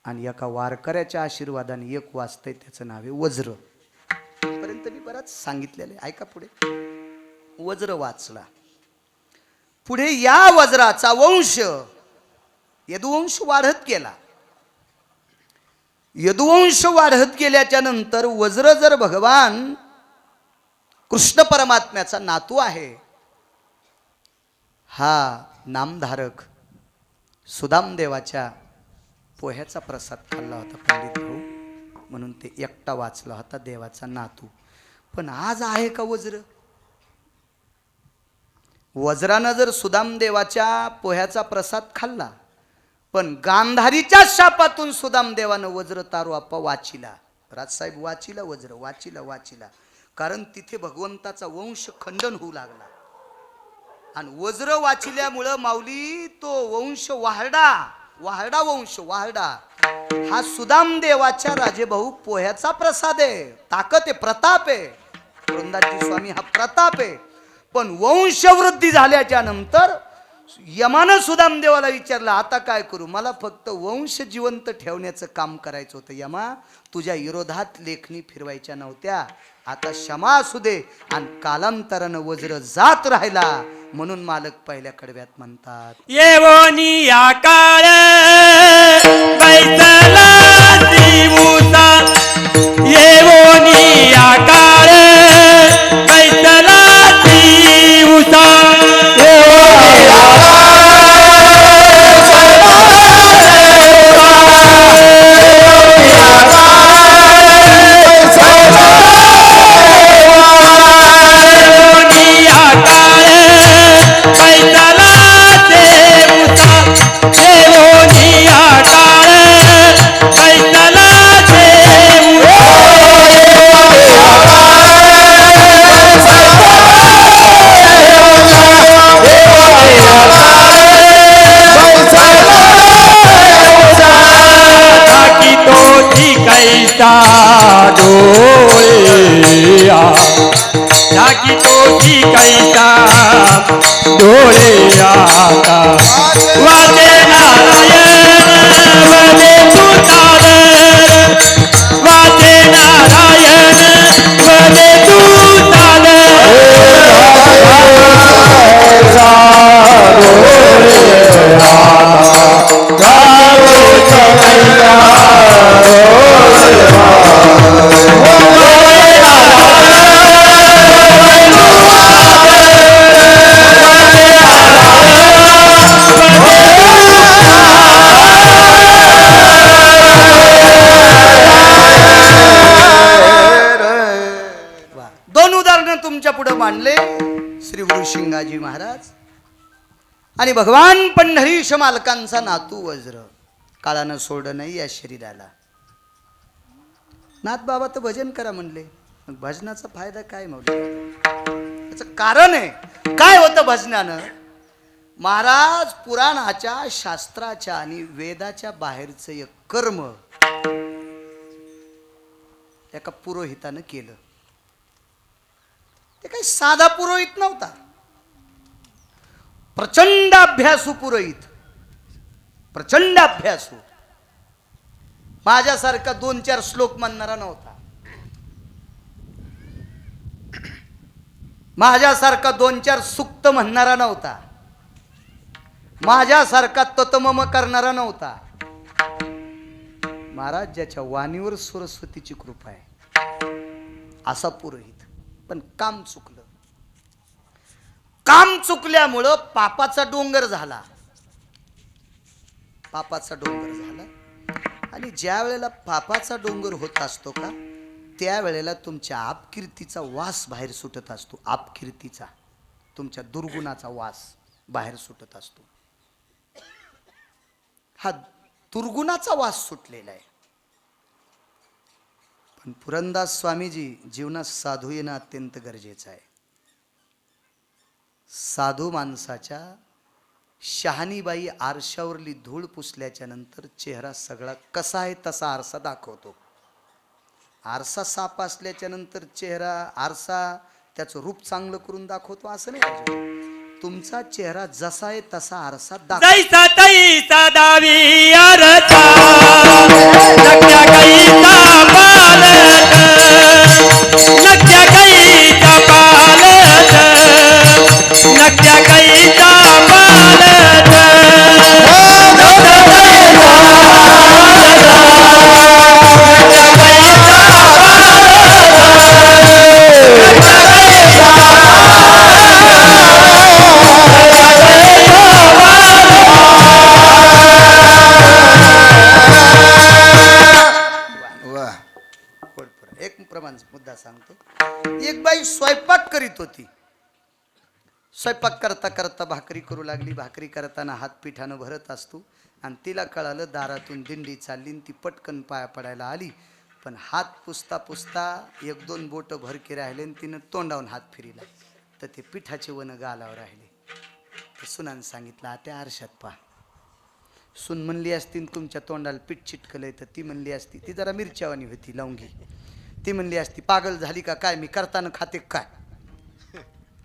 आणि एका वारकऱ्याच्या आशीर्वादाने एक वाचतंय, त्याचं नाव आहे वज्र. पर्यंत मी बराच सांगितलेलं आहे, ऐका पुढे. वज्र वाचला. पुढे या वज्राचा वंश यदुवंश वाढत गेला. यदुवंश वाढत गेल्याच्या नंतर वज्र जर भगवान कृष्ण परमात्म्याचा नातू आहे, हा नामधारक सुदाम देवाच्या पोह्याचा प्रसाद खाल्ला होता पंडित भाऊ, म्हणून ते एकटा वाचला होता, देवाचा नातू. पण आज आहे का वज्र? वज्रानं जर सुदाम देवाच्या पोह्याचा प्रसाद खाल्ला, पण गांधारीच्या शापातून सुदाम देवानं वज्र तारू आप्पा वाचिला. राजसाहेब वाचिला वज्र, वाचिला. कारण तिथे भगवंताचा वंश खंडन होऊ लागला. आणि वज्र वाचिल्यामुळं माऊली तो वंश वाहडा वंश हा सुदाम देवाच्या राजेभाऊ पोह्याचा प्रसाद आहे. ताकद आहे, प्रताप आहे. वृंदाजी स्वामी हा प्रताप आहे. पण वंशवृद्धी झाल्याच्या नंतर यमानं सुदाम देवाला विचारलं, आता काय करू? मला फक्त वंश जिवंत ठेवण्याचं काम करायचं होतं. यमा, तुझ्या विरोधात लेखणी फिरवायच्या नव्हत्या. आता क्षमा असू दे. आणि कालांतरानं वज्र जात राहिला, म्हणून मालक पहिल्या कडव्यात म्हणतात, येवोनी आकाळ बैसला दिवसा, येवोनी आकाळ बैसला ज्योती कैसा डोळे आता वाचे नारायण वदे तुतार वाचे नारायण वदे तुतार दोन उदाहरणं तुमच्या पुढे मांडले श्री गुरुशिंगाजी महाराज आणि भगवान पंढरीश मालकांचा नातू वज्र. काळानं सोडलं नाही या शरीराला. नाथ बाबा तर भजन करा म्हणले, मग भजनाचा फायदा काय मग? याचं कारण आहे काय होतं भजनानं. महाराज पुराणाच्या शास्त्राच्या आणि वेदाच्या बाहेरचं एक कर्म एका पुरोहितानं केलं. ते काही साधा पुरोहित नव्हता, प्रचंड अभ्यासू पुरोहित, प्रचंड अभ्यासू. माझ्यासारखा 2-4 श्लोक म्हणणारा नव्हता, माझ्यासारखा 2-4 सुक्त म्हणणारा नव्हता, माझ्यासारखा ततमम करणारा नव्हता. महाराज ज्याच्या वाणीवर सरस्वतीची कृपा आहे असा पुरोहित. पण काम चुकलं. काम चुकल्यामुळं पापाचा डोंगर झाला, पापाचा डोंगर झाला. आणि ज्या वेळेला पापाचा डोंगर होत असतो का त्यावेळेला तुमच्या अपकीर्तीचा वास बाहेर सुटत असतो. अपकीर्तीचा, तुमच्या दुर्गुणाचा वास बाहेर सुटत असतो. हा दुर्गुणाचा वास सुटलेला आहे. पण पुरंदास स्वामीजी जीवनात साधू येणं अत्यंत गरजेचं आहे. साधू माणसाच्या शहाणीबाई आरशावरली धूळ पुसल्याच्या नंतर चेहरा सगळा कसा आहे तसा आरसा दाखवतो. आरसा साफ असल्याच्या नंतर चेहरा आरसा त्याचं रूप चांगलं करून दाखवतो असं नाही. तुमचा चेहरा जसा आहे तसा आरसा दाखवतो. जैसा तैसा दावी आरसा नक्या कैसा पालत नक्या कैसा पालत नक्या कैसा पालत मुद्दा सांगतो. एक बाई स्वयंपाक करीत होती. स्वयंपाक करता करता भाकरी करू लागली. भाकरी करताना हात पिठानं भरत असतो आणि तिला कळालं दारातून दिंडी चालली आणि ती पटकन पाया पडायला आली. पण हात पुसता पुसता 1-2 बोट भरके राहिले आणि तिनं तोंडावून हात फिरला तर ते पिठाचे वन गालावर राहिले. तर सुनानं सांगितलं आता आरशात पहा. सून म्हणली असती तुमच्या तोंडाला पीठ चिटकलंय तर ती म्हणली असती, ती जरा मिरच्यावानी होती लवंगी, ती म्हणली असती पागल झाली का काय, मी करताना खाते काय,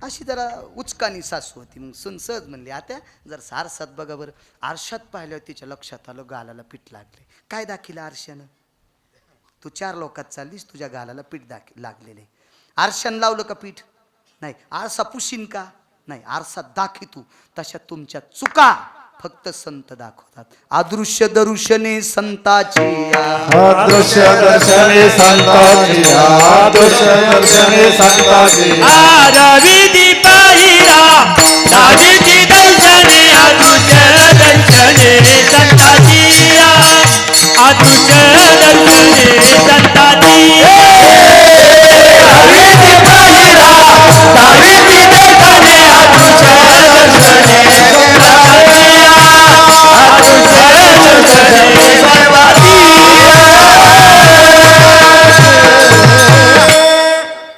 अशी जरा उचकानी सासू होती. मग सून सहज म्हणली आता जर आरशात बघा बरं. आरशात पाहिल्यावर तिच्या लक्षात आलं गालाला पीठ लागले. काय दाखिलं आरशानं, तू 4 लोकात चाललीस तुझ्या गालाला पीठ लागलेले. आरशानं लावलं का पीठ नाही, आरसा पुशीन का नाही, आरसा दाखी तू. तशा तुमच्या चुका फक्त संत दाखवतात. अदृश्य दर्शने संताची, अदृश्य दर्शने संताची, अदृश्य दर्शने संताची. रविदी पाहिला दावीची दर्शने अदृश्य दर्शने संताची, अदृश्य दर्शने संताची. रविदी पाहिला दावीची दर्शने अदृश्य दर्शने संताची, अदृश्य दर्शने सर्वाती.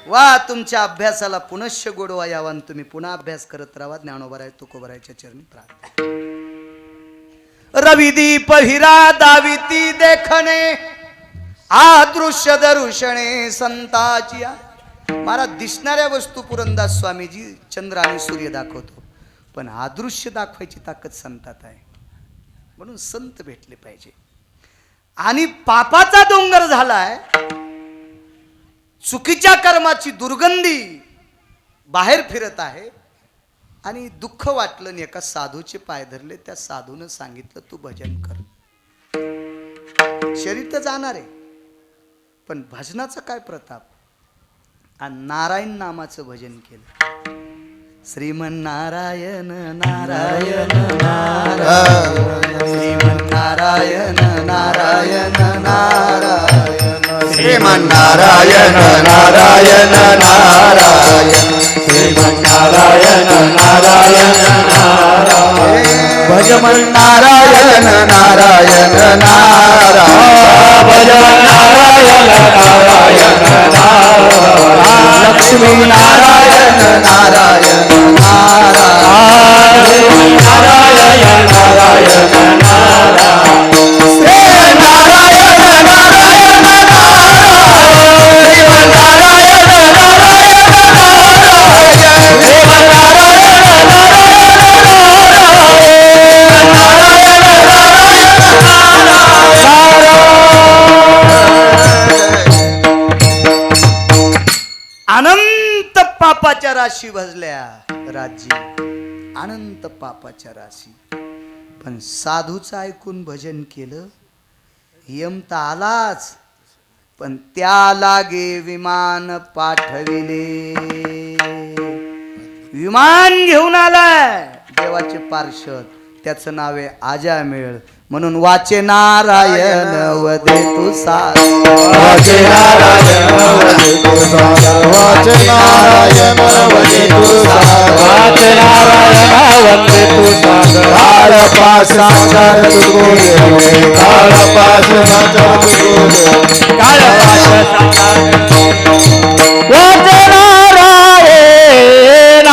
वा तुमच्या अभ्यासाला पुनश्च गोडवा यावा आणि तुम्ही पुन्हा अभ्यास करत राहा. ज्ञानोबराय तुकोबरायच्या चरणी प्रार्थना. रविदीप हिरा दाविती देखणे, अदृश्य दर्शने संताची. महाराज दिसणाऱ्या वस्तू पुरंदास स्वामीजी चंद्र आणि सूर्य दाखवतो, पण अदृश्य दाखवायची ताकद संतात आहे. म्हणून संत भेटले पाहिजे. आणि पापाचा डोंगर झालाय, चुकीच्या कर्माची दुर्गंधी बाहेर फिरत आहे. आणि दुःख वाटलं आणि एका साधूचे पाय धरले. त्या साधूनं सांगितलं तू भजन कर. शरीर तर जाणार आहे, पण भजनाचा काय प्रताप. आणि नारायण नामाचं भजन केलं. श्रीमन्नारायण नारायण नारायण श्रीमन्नारायण नारायण नारायण श्रीमन्नारायण नारायण नारायण श्रीमन्नारायण नारायण नारायण भजमन्नारायण नारायण नारायण भजमन्नारायण नारायण नारायण लक्ष्मी नारायण नारायण नारायण नारायण नारायण नारायण श्री नारायण नारायण अनंत पापाच्या राशी भजल्या राजी, अनंत पापाच्या राशी. पण साधूचं ऐकून भजन केलं. यम तर आलाच, पण त्या लागे विमान पाठविले. विमान घेऊन आलाय देवाचे पार्षद, त्याचं नाव आहे आजामेळ. म्हणून वाचे नारायण वदे तू साध, वाचे नारायण वदे तू साध, वाचे नारायण वदे तू साध, वाचे नारायण वदे तू साध. काळ पास सागर तुझको देव, काळ पास सागर तुझको देव, काळ पास वाचे नारायण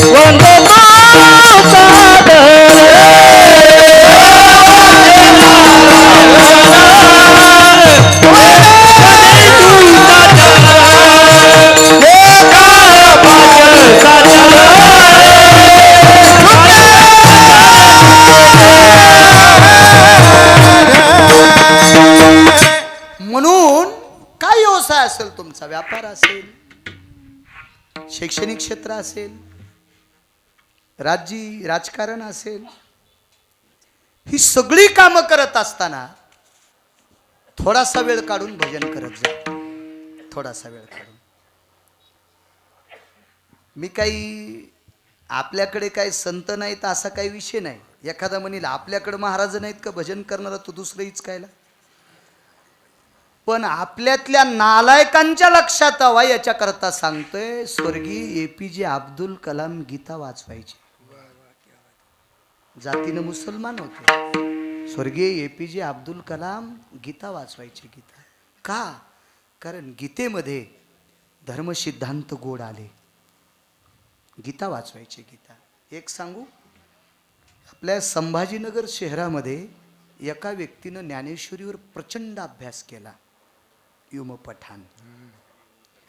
वंदे तू साध, म्हणून काय व्यवसाय असेल तुमचा, व्यापार असेल, शैक्षणिक क्षेत्र असेल, राजकारण असेल, ही सगळी कामं करत असताना थोडासा वेळ काढून भजन करत जा. थोडासा वेळ काढून. मी काही आपल्याकडे काही संत नाहीत असा काही विषय नाही. एखादा म्हणेल आपल्याकडे महाराज नाहीत का भजन करणारा, तो दुसरंच कायला. पण आपल्यातल्या नालायकांच्या लक्षात हवा याच्याकरता सांगतोय. स्वर्गीय APJ अब्दुल कलाम गीता वाचवायची. जातीनं मुसलमान होते. स्वर्गीय APJ अब्दुल कलाम गीता वाचवायची. गीता का? कारण गीतेमध्ये धर्मसिद्धांत गोड आले. गीता वाचवायची. गीता एक सांगू, आपल्या संभाजीनगर शहरामध्ये एका व्यक्तीनं ज्ञानेश्वरीवर प्रचंड अभ्यास केला. युम पठाण.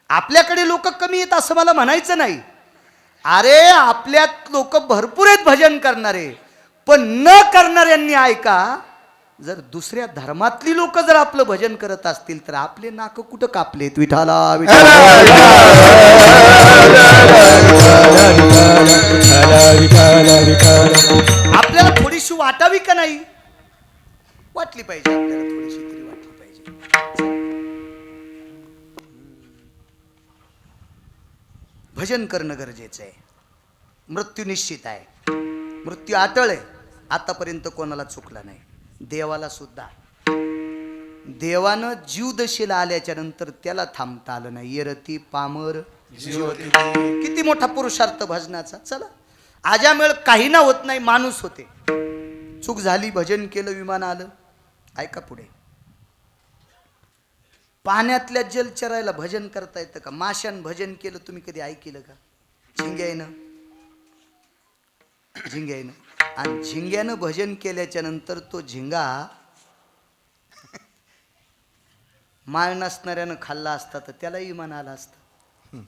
आपल्याकडे लोक कमी आहेत असं मला म्हणायचं नाही. अरे आपल्यात लोक भरपूर आहेत भजन करणारे, पण न करणाऱ्यांनी ऐका, जर दुसऱ्या धर्मातली लोक जर आपलं भजन करत असतील तर आपले नाक कुठं कापलेत. विठाला आपल्याला थोडीशी वाटावी का नाही? वाटली पाहिजे. आपल्याला थोडीशी तरी वाटली पाहिजे. भजन करणं गरजेचं आहे. मृत्यू निश्चित आहे. मृत्यू अटळ आहे. आतापर्यंत कोणाला चुकला नाही. देवाला सुद्धा. देवानं जीवदशेला आल्याच्या नंतर त्याला थांबता आलं नाही. येरती पामर जीवती. किती मोठा पुरुषार्थ भजनाचा. चला, आजामेळ काही ना होत नाही. माणूस होते, चूक झाली, भजन केलं, विमान आलं. ऐका पुढे. पाण्यातल्या जलचरायला भजन करता येतं का? माशान भजन केलं तुम्ही कधी ऐकलं का? झिंग्यानं आणि झिंग्यानं भजन केल्याच्या नंतर तो झिंगा माळ नसणाऱ्यानं खाल्ला असता तर त्यालाही इमान आला असतं.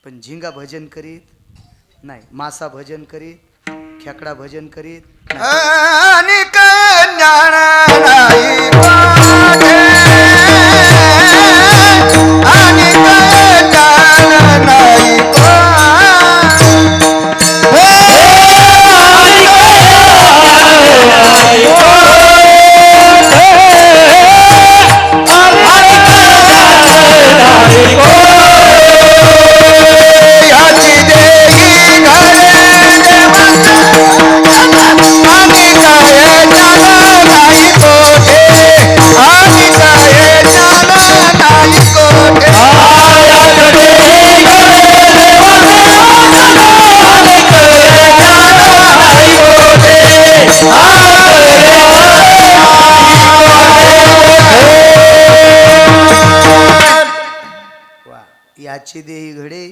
पण झिंगा भजन करीत नाही, मासा भजन करीत, खेकडा भजन करीत आणि ज्ञान नाही पाठे, आणि ज्ञान नाही याची देही घडे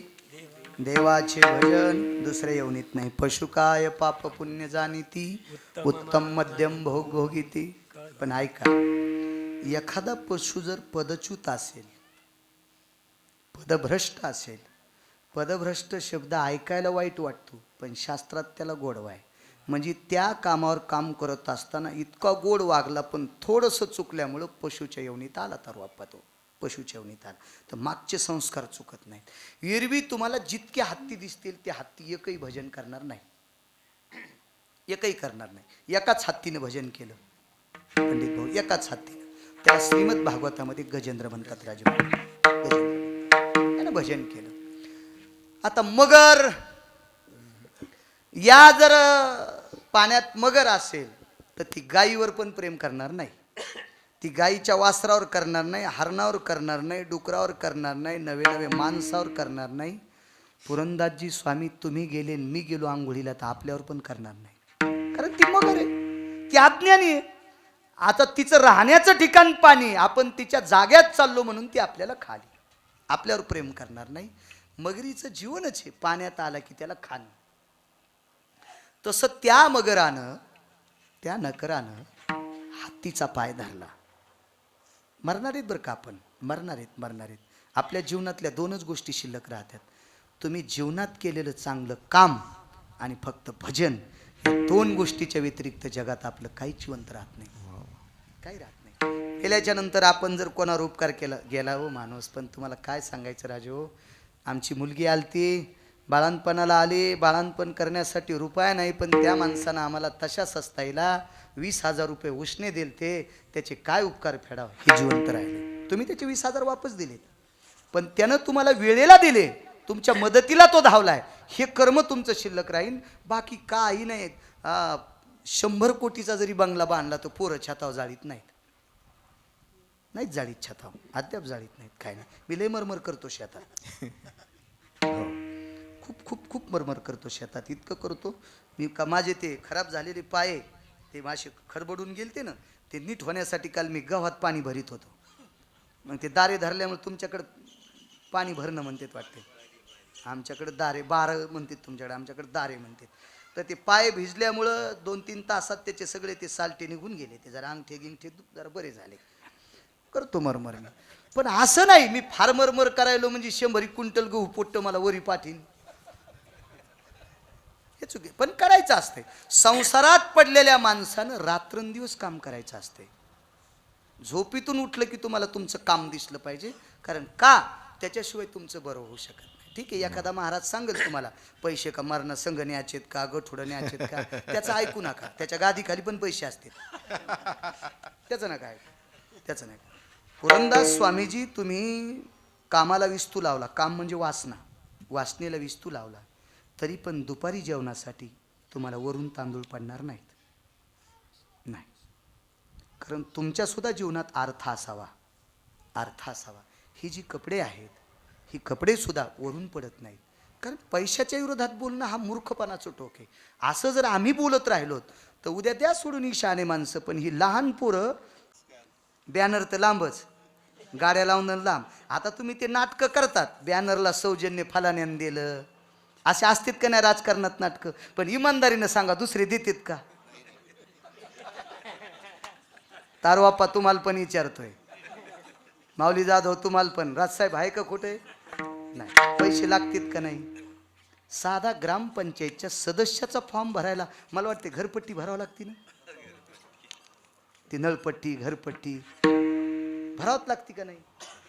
देवाचे भजन दुसऱ्या येऊनीत नाही. पशु काय पाप पुण्य जाणीती, उत्तम मध्यम भोग भोगीती. पण ऐका, एखादा पशु जर पदच्युत असेल, पदभ्रष्ट असेल, पदभ्रष्ट शब्द ऐकायला वाईट वाटतो पण शास्त्रात त्याला गोडवा आहे. म्हणजे त्या कामावर काम करत असताना इतका गोड वागला पण थोडंसं चुकल्यामुळं पशुच्या येवणीत आला तर वापा तो पशुच्या येवणीत आला तर मागचे संस्कार चुकत नाहीत. एरवी तुम्हाला जितके हत्ती दिसतील ते हत्ती एकही भजन करणार नाही, एकही करणार नाही. एकाच हत्तीनं भजन केलं पंडित भाऊ, एकाच हत्तीनं. त्याला श्रीमद भागवतामध्ये गजेंद्र म्हणतात. राजे त्यानं भजन केलं. आता मगर, या जर पाण्यात मगर असेल तर ती गायीवर पण प्रेम करणार नाही. ती गायीच्या वासरावर करणार नाही, हरणावर करणार नाही, डुकरावर करणार नाही, नवे नवे माणसावर करणार नाही. पुरंदासजी स्वामी, तुम्ही गेले मी गेलो आंघोळीला तर आपल्यावर पण करणार नाही, कारण ती मगर आहे, ती अज्ञानी आहे. आता तिचं राहण्याचं ठिकाण पाणी, आपण तिच्या जाग्यात चाललो म्हणून ती आपल्याला खाली, आपल्यावर प्रेम करणार नाही. मगरीचं जीवनच आहे पाण्यात आला की त्याला खाणं. तसं त्या मगरानं, त्या नकरानं हत्तीचा पाय धरला. मरणार आहेत बरं का आपण, मरणार आहेत. आपल्या जीवनातल्या दोनच गोष्टी शिल्लक राहतात. तुम्ही जीवनात केलेलं चांगलं काम आणि फक्त भजन, या दोन गोष्टीच्या व्यतिरिक्त जगात आपलं काही जिवंत राहत नाही, काही राहत नाही. केल्याच्या नंतर आपण जर कोणावर उपकार केला गेला हो माणूस. पण तुम्हाला काय सांगायचं राजे हो, आमची मुलगी आलती, बाळणपणाला आली, बाळणपण करण्यासाठी रुपया नाही, पण त्या माणसानं आम्हाला तशा सस्ताईला 20,000 रुपये उसने दिलते, त्याचे काय उपकार फेडाव, हे जिवंत राहिले. तुम्ही त्याचे 20,000 वापस दिले, पण त्यानं तुम्हाला वेळेला दिले, तुमच्या मदतीला तो धावलाय, हे कर्म तुमचं शिल्लक राहील. बाकी काही नाही. 100 कोटीचा जरी बंगला बांधला तो पोरं छतावर जाळीत नाहीत जाळीत छतावर, अद्याप जाळीत नाहीत. काय नाही, मी लय मरमर करतो शेतात, खूप खूप खूप मरमर करतो शेतात. इतकं करतो मी का माझे ते खराब झालेले पाय ते मासे खडबडून गेलते ना, ते नीट होण्यासाठी काल मी गव्हात पाणी भरीत होतो. मग ते दारे धरल्यामुळे तुमच्याकडं पाणी भरणं म्हणतात वाटते, आमच्याकडे दारे 12 म्हणतात, तुमच्याकडे आमच्याकडे दारे म्हणतात. तर ते पाय भिजल्यामुळं 2-3 तासात त्याचे सगळे ते सालटे निघून गेले, ते जरा अंगठे गिंगठे जरा बरे झाले. करतो मरमर मी, पण असं नाही मी फार मरमर करायलो म्हणजे 100 क्विंटल गहू पोट्ट मला वरी पाठीन, हे चुकी. पण करायचं असते. संसारात पडलेल्या माणसानं रात्रंदिवस काम करायचं असते. झोपीतून उठलं की तुम्हाला तुमचं काम दिसलं पाहिजे, कारण का त्याच्याशिवाय तुमचं बरं होऊ शकत नाही. ठीक आहे, एखादा महाराज सांगेल तुम्हाला पैसे का मरणं संघ न्यायचेत का, गठुडं न्यायचेत का, त्याचं ऐकू नका. त्याच्या गादीखाली पण पैसे असतील, त्याचं नका ऐकू, त्याचं नाही. पुरंदास स्वामीजी, तुम्ही कामाला विस्तू लावला, काम म्हणजे वासना, वासनेला विस्तू लावला, तरी पण दुपारी जेवणासाठी तुम्हाला वरून तांदूळ पडणार नाहीत, नाही. कारण तुमच्यासुद्धा जीवनात अर्थ असावा, अर्थ असावा. ही जी कपडे आहेत, ही कपडेसुद्धा वरून पडत नाहीत. कारण पैशाच्या विरोधात बोलणं हा मूर्खपणाचं टोक आहे. असं जर आम्ही बोलत राहिलो तर उद्या द्या सोडून ही शहाणे माणसं. पण ही लहान पोरं बॅनर तर लांबच, गाड्या लावून लांब. आता तुम्ही ते नाटकं करतात, बॅनरला सौजन्य फलाण्यानं दिलं, असे असतात का नाही राजकारणात नाटकं? पण इमानदारीनं सांगा, दुसरे देतात का? तारवाप्पा तुम्हाला पण विचारतोय, माऊली जाधव तुम्हाला पण, राजसाहेब आहे का कुठे? नाही. पैसे लागतात का नाही? साधा ग्रामपंचायतच्या सदस्याचा फॉर्म भरायला मला वाटते घरपट्टी भरावं लागते ना, ती नळपट्टी घरपट्टी भरावत लागते का नाही?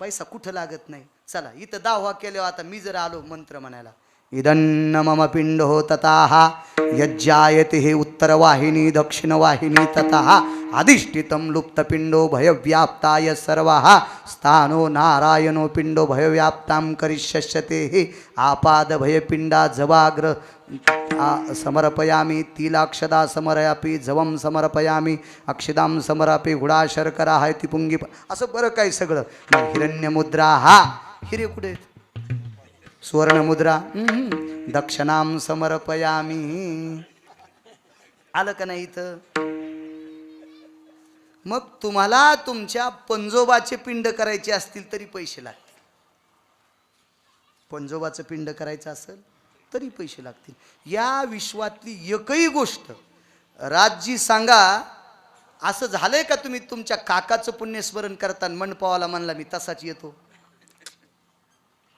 पैसा कुठं लागत नाही. चला इथं दावा केल्यावर आता मी जर आलो मंत्र म्हणायला, इदन्न मम पिंड हो तताः यज्जायते हे उत्तरवाहिनी दक्षिणवाहिनी ततः अधिष्ठितं लुप्तपिंडो भयव्याप्ताय सर्वः स्थानो नारायणो पिंडो भयव्याप्तां करिष्यते हे आपाद भयपिंडा जवाग्र समर्पयामी तिलाक्षदा समर्पयापी जवम समर्पयामी अक्षदां समर्पे हुडा शर्करा हाय ती पुंगी. असं बरं काय सगळं. हिरण्यमुद्रा हा हिरे कुठे आहेत? सुवर्णमुद्रा दक्षिणाम समर्पयामी. आलं का नाही इथं? मग तुम्हाला तुमच्या पंजोबाचे पिंड करायचे असतील तरी पैसे लागतील. पंजोबाचं पिंड करायचं असेल तरी पैसे लागतील. या विश्वातली एकही गोष्ट राजजी सांगा, असं झालंय का तुम्ही तुमच्या काकाचं पुण्यस्मरण करताना मंडपावाला म्हणला मी तसाच येतो?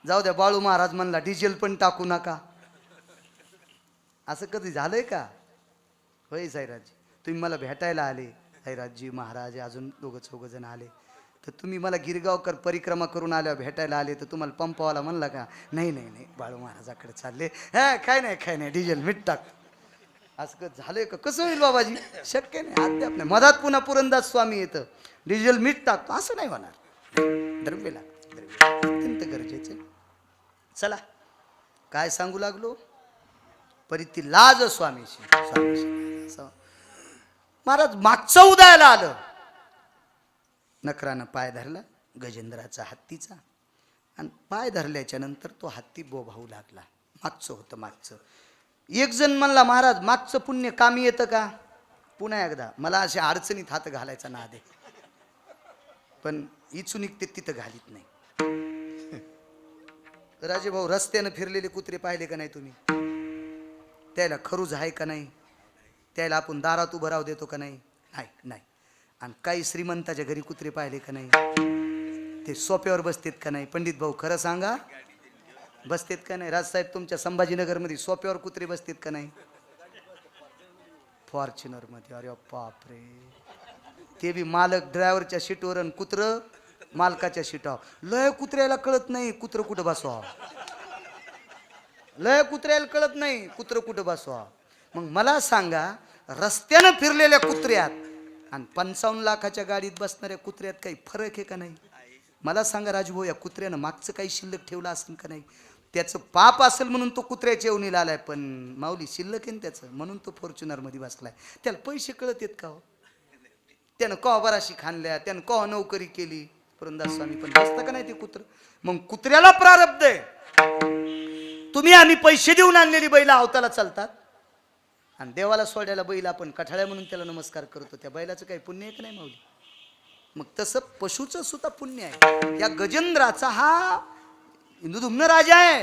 जाऊ द्या, बाळू महाराज म्हणला डिझेल पण टाकू नका, असं कधी झालंय का? होय साईराजजी, तुम्ही मला भेटायला आले, साईराजजी महाराज अजून दोघं चौघं जण आले, तर तुम्ही मला गिरगावकर परिक्रमा करून आल्यावर भेटायला आले, तर तुम्हाला पंपावाला म्हणला का नाही नाही नाही बाळू महाराजाकडे चालले, हा काय नाही डिझेल मीठ टाक? असं कधी झालंय का? कसं होईल बाबाजी? शक्य नाही. अद्याप नाही. मधात पुन्हा पुरंदास स्वामी येतं, डिझेल मीठ टाकतो, असं नाही होणार. द्रव्य लागतं, द्रव्य अत्यंत गरजेचं. चला काय सांगू लागलो, परिती लाज स्वामीशी. महाराज मागचं उदायला आलं, नकरानं पाय धरला गजेंद्राचा हत्तीचा, आणि पाय धरल्याच्या नंतर तो हत्ती बोभावू लागला. मागचं होतं मागचं. एक जण म्हणला महाराज मागचं पुण्य कामी येतं का? पुन्हा एकदा मला अशा अडचणीत हात घालायचा नाद आहे, पण इचू निघते तिथं घालीत नाही. राजे भाऊ, रस्त्यानं फिरलेले कुत्रे पाहिले का नाही तुम्ही? त्याला खरूज आहे का नाही? त्याला आपण दारात उभं राहू देतो का नाही? नाही. आणि काही श्रीमंताच्या घरी कुत्रे पाहिले का नाही? ते सोप्यावर बसतेत का नाही? पंडित भाऊ खरं सांगा, बसतेत का नाही? राजसाहेब तुमच्या संभाजीनगरमध्ये सोप्यावर कुत्रे बसतेत का नाही? फॉर्च्युनरमध्ये, अरे बापरे, ते बी मालक ड्रायव्हरच्या सीटवर आणि कुत्र मालकाच्या सीटावर. लय कुत्र्याला कळत नाही कुत्र कुठं बसवा, लय कुत्र्याला कळत नाही कुत्र कुठं बसवा. मग मला सांगा, रस्त्यानं फिरलेल्या कुत्र्यात आणि 55 लाखाच्या गाडीत बसणाऱ्या कुत्र्यात काही फरक आहे का नाही? मला सांगा राजभाऊ, या कुत्र्यानं मागचं काही शिल्लक ठेवलं असेल का नाही? त्याचं पाप असेल म्हणून तो कुत्र्याच्या येऊनीला आलाय, पण माऊली शिल्लक आहे त्याचं म्हणून तो फॉर्च्युनरमध्ये बसलाय. त्याला पैसे कळत आहेत का हो? त्यानं कवा बराशी खाणल्या, त्यानं कवा नोकरी केली, पुरंदास स्वामी पण बसतं का नाही ते कुत्र? मग कुत्र्याला प्रारब्ध आहे. तुम्ही आम्ही पैसे देऊन आणलेली बैला अवताला चालतात, आणि देवाला सोडायला बैल आपण कठाळ्या म्हणून त्याला नमस्कार करतो. त्या बैलाचं काही पुण्य आहे का नाही माऊली? मग तसं पशुचं सुद्धा पुण्य आहे. या गजेंद्राचा हा इंदुधुम्न राजा आहे,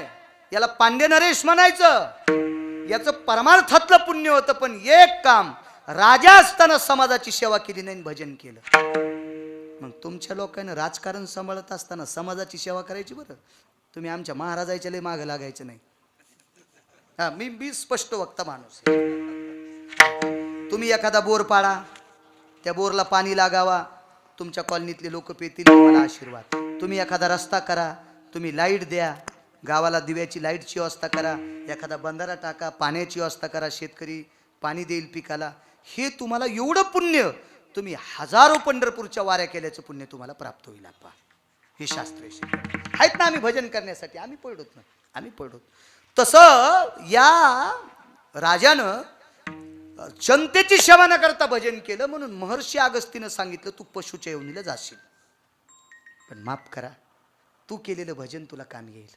याला पांड्य नरेश म्हणायचं. याचं परमार्थातलं पुण्य होतं, पण एक काम, राजा असताना समाजाची सेवा केली नाही, भजन केलं. मग तुमच्या लोकांना राजकारण सांभाळत असताना समाजाची सेवा करायची. बरं, तुम्ही आमच्या महाराजाच्या लय मागं लागायचं नाही. हा, मी स्पष्ट वक्ता माणूस. तुम्ही एखादा बोर पाडा, त्या बोरला पाणी लागावा, तुमच्या कॉलनीतले लोक पेतील, तुम्हाला आशीर्वाद. तुम्ही एखादा रस्ता करा, तुम्ही लाईट द्या, गावाला दिव्याची लाईटची व्यवस्था करा, एखादा बंधारा टाका, पाण्याची व्यवस्था करा, शेतकरी पाणी देईल पिकाला. हे तुम्हाला एवढं पुण्य, तुम्ही हजारो पंढरपूरच्या वाऱ्या केल्याचं पुण्य तुम्हाला प्राप्त होईल. आपा हे शास्त्र आहेत ना, आम्ही भजन करण्यासाठी आम्ही पडलोत ना, आम्ही पडलोत. तसं या राजानं जनतेची सेवा न करता भजन केलं, म्हणून महर्षी अगस्तीनं सांगितलं तू पशुच्या येवनीला जाशील, पण माफ करा, तू केलेलं भजन तुला कामी येईल.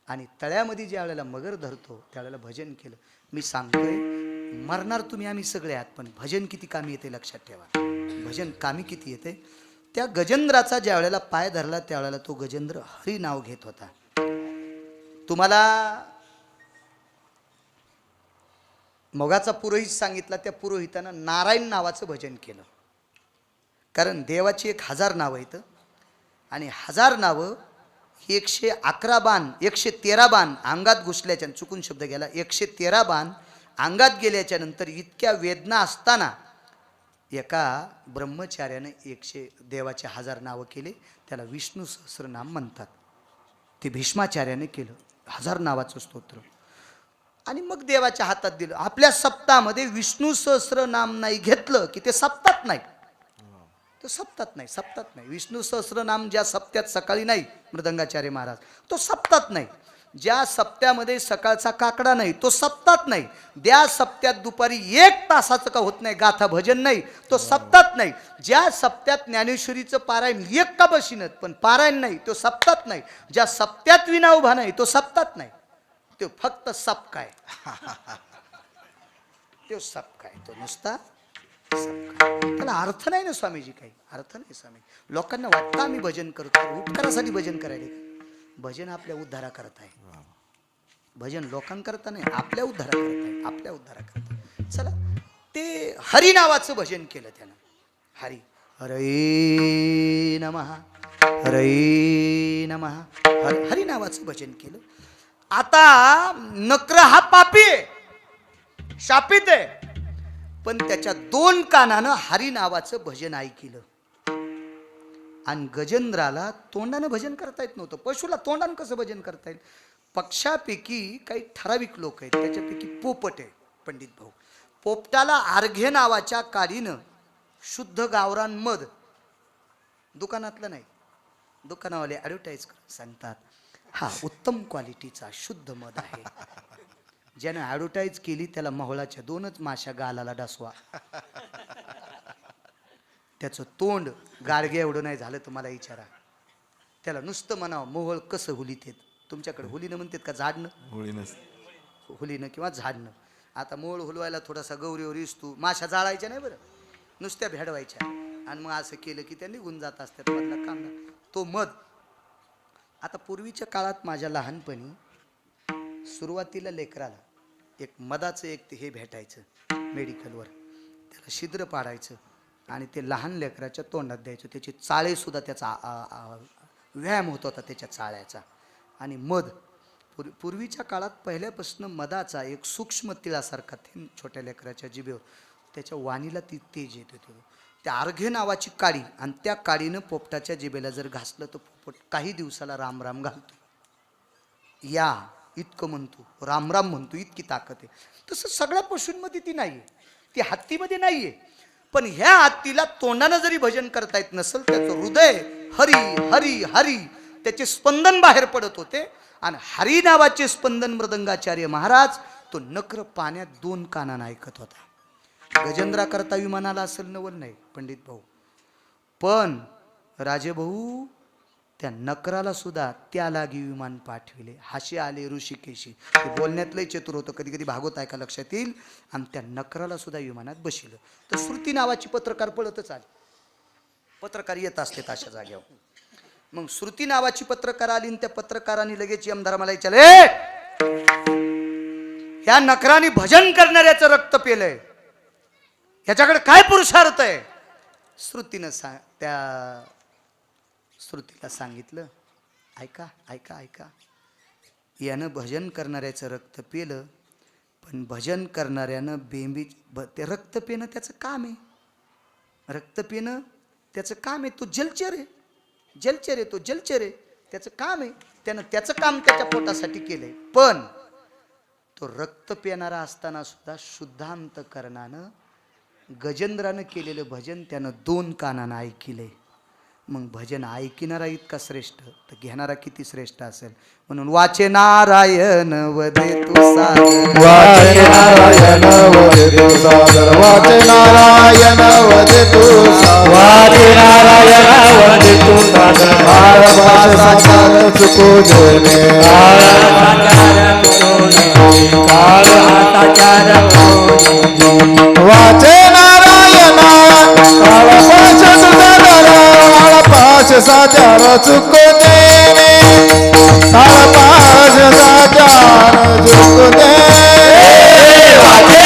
आणि तळ्यामध्ये ज्या वेळेला मगर धरतो त्यावेळेला भजन केलं. मी सांगतोय, मरणार तुम्ही आम्ही सगळे आहात, पण भजन किती कामी येते लक्षात ठेवा. भजन कामी किती येते. त्या गजेंद्राचा ज्या वेळेला पाय धरला त्यावेळेला तो गजेंद्र हरी नाव घेत होता. तुम्हाला मगाचा पुरोहित सांगितला, त्या पुरोहितानं नारायण नावाचं भजन केलं. कारण देवाची 1000 नावं आहेत आणि 1000 नावं 111 बाण 113 बाण अंगात घुसल्याच्या, चुकून शब्द गेला, 113 बाण अंगात गेल्याच्या नंतर इतक्या वेदना असताना एका ब्रह्मचार्याने देवाचे 1000 नावं केले. त्याला विष्णू सहस्रनाम म्हणतात. ते भीष्माचार्याने केलं 1000 नावाचं स्तोत्र आणि मग देवाच्या हातात दिलं. आपल्या सप्तामध्ये विष्णू सहस्रनाम नाही घेतलं की ते सप्तात नाही, तो सप्तात नाही. विष्णू सहस्रनाम ज्या सप्त्यात सकाळी नाही मृदंगाचार्य महाराज, तो सप्तात नाही. ज्या सप्त्यामध्ये सकाळचा काकडा नाही, तो सप्तात नाही. ज्या सप्त्यात दुपारी 1 तासाचं का होत नाही गाथा भजन नाही, तो सप्तात नाही. ज्या सप्त्यात ज्ञानेश्वरीचं पारायण 1 का बशीनत पण पारायण नाही, तो सप्तात नाही. ज्या सप्त्यात विना उभा नाही, तो सप्तात नाही. तो फक्त सप काय तो सप काय, तो नुसता सप काय. त्याला अर्थ नाही ना स्वामीजी, काही अर्थ नाही स्वामी. लोकांना वाटतं आम्ही भजन करतो, उपकारासाठी भजन करायला. भजन आपल्या उद्धारा करत आहे. भजन लोकांकरता नाही, आपल्या उद्धारा करत आहे, आपल्या उद्धारा करत आहे. चला, ते हरी नावाचं भजन केलं त्यानं. हरी हरे नमः, हरे नमः, हरी नावाचं भजन केलं. आता नक्र हा पापी आहे, शापित आहे, पण त्याच्या 2 कानानं हरी नावाचं भजन ऐकलं. आणि गजेंद्राला तोंडानं भजन करता येत नव्हतं. पशुला तोंडानं कसं भजन करता येईल? पक्षापैकी काही ठराविक लोक आहेत, त्याच्यापैकी पोपट आहे पंडित भाऊ. पोपटाला अर्घे नावाच्या काडीनं शुद्ध गावरान मध, दुकानातलं नाही, दुकानावाले ॲडव्हर्टाईज सांगतात हा उत्तम क्वालिटीचा शुद्ध मध आहे. ज्यानं ॲडव्हर्टाईज केली त्याला मोहळाच्या 2च माशा गालाला डसवा. त्याचं तोंड गाडगे एवढं नाही झालं, तुम्हाला विचारा. त्याला नुसतं म्हणावं मोहळ कसं हुलीत येत. तुमच्याकडे हुलीनं म्हणतात का झाडणं? हुलीनं किंवा झाडणं. आता मोहळ हुलवायला थोडासा गौरीवर इसतू, माशा जाळायच्या नाही बरं, नुसत्या भेडवायच्या आणि मग असं केलं की त्या निघून जात असतात. मधला कांदा तो मध. आता पूर्वीच्या काळात माझ्या लहानपणी सुरुवातीला लेकराला एक मधाचं एक हे भेटायचं मेडिकलवर, त्याला छिद्र पाडायचं आणि ते लहान लेकराच्या तोंडात द्यायचं. त्याची चाळेसुद्धा त्याचा व्यायाम होत होता त्याच्या चाळ्याचा. आणि मध पूर्वीच्या काळात पहिल्यापासून मधाचा एक सूक्ष्म तिळासारखा थेंब छोट्या लेकराच्या जिभेवर, त्याच्या वाणीला ती तेज येत होती. त्या अर्घे नावाची काडी, आणि त्या काडीनं पोपटाच्या जिभेला जर घासलं तर पोपट काही दिवसाला राम राम घालतो. या इतकं म्हणतो, राम राम म्हणतो, इतकी ताकद आहे. तसं सगळ्या पशूंमध्ये ती नाही आहे, ती हत्तीमध्ये नाही आहे. पण ह्या हत्तीला तोंडानं जरी भजन करता येत नसेल, त्याचं हृदय हरी हरी हरी, त्याचे स्पंदन बाहेर पडत होते. आणि हरी नावाचे स्पंदन मृदंगाचार्य महाराज तो नक्र पाण्यात 2 कानानं ऐकत होता. गजेंद्रा करता विमानाला असेल नवल नाही पंडित भाऊ, पण राजे भाऊ त्या नकराला सुद्धा त्या लागी विमान पाठविले. हाशी आले ऋषिकेशी. ते बोलण्यात लय चतुर होतं, कधी कधी भागवत ऐका लक्षात येईल. आणि त्या नकराला सुद्धा विमानात बशिलं. तर श्रुती नावाची पत्रकार पळतच आली. पत्रकार येत असते अशा जाग्यावर. मग श्रुती नावाची पत्रकार आली आणि त्या पत्रकाराने लगेच यमधर्माला विचारले, ह्या नकराने भजन करणाऱ्याचं रक्त पेलंय, ह्याच्याकडे काय पुरुषार्थ आहे? श्रुतीनं त्या श्रुतीला सांगितलं, ऐका ऐका ऐका, यानं भजन करणाऱ्याचं रक्त पेलं, पण भजन करणाऱ्यानं ते रक्त पेणं त्याचं काम आहे. रक्त पेणं त्याचं काम आहे. तो जलचर आहे, जलचर आहे, तो जलचर आहे, त्याचं काम आहे. त्यानं त्याचं काम त्याच्या पोटासाठी केलंय. पण तो रक्त पेणारा असताना सुद्धा शुद्धांतकरणानं गजेंद्रानं केलेलं भजन त्यानं 2 कानानं ऐकिलंय. मग भजन ऐकणारा इतका श्रेष्ठ तर घेणारा किती श्रेष्ठ असेल. म्हणून वाचे नारायण वदे तू सागर, वाचे नारायण वदे तू सागर, वाचे नारायण वदे तू सागर, वाचे नारायण वदे तू सागर. काळ साकार चुको देणे, काळ साकार चुको देणे, काळ साकार वाचे नारायण काळ पाश सुधारा, पाश साचार चुको देणे, काळ पाश साचार चुको देणे. वाचे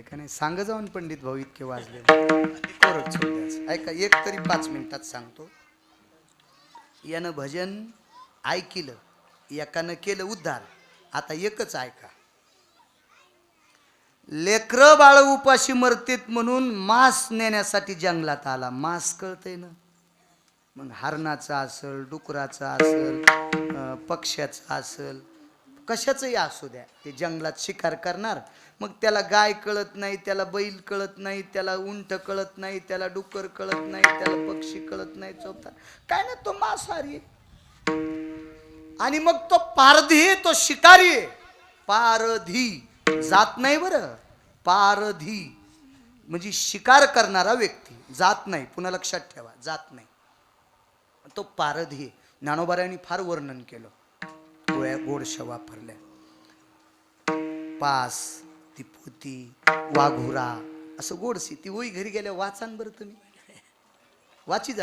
का नाही? सांग जाऊन पंडित भाऊ इतके वाजले कोरड सोडल्यास. ऐका एक तरी 5 मिनिटात सांगतो. यानं भजन ऐकिलं, एकानं केलं उद्धार. आता एकच ऐका. लेकरं बाळ उपाशी मरतेत म्हणून मांस नेण्यासाठी जंगलात आला. मांस कळतंय ना? मग हरणाचा असल, डुकराचा असल, पक्ष्याचा असल, कशाचंही असू द्या, ते जंगलात शिकार करणार. मग त्याला गाय कळत नाही, त्याला बैल कळत नाही, त्याला उंट कळत नाही, त्याला डुकर कळत नाही, त्याला पक्षी कळत नाही, चौथा काय ना, तो मांसाहारी. आणि मग तो पारधी, तो शिकारी आहे. पारधी जात नाही बरं, पारधी म्हणजे शिकार करणारा व्यक्ती, जात नाही. पुन्हा लक्षात ठेवा, जात नाही. तो पारधी आहे. ज्ञानोबारायांनी फार वर्णन केलं, गोळ्या गोडशा वापरल्या. पास, ती पोती, वाघुरा, असं गोडसी. ती ओई घरी गेल्या वाचान बरं तुम्ही, वाची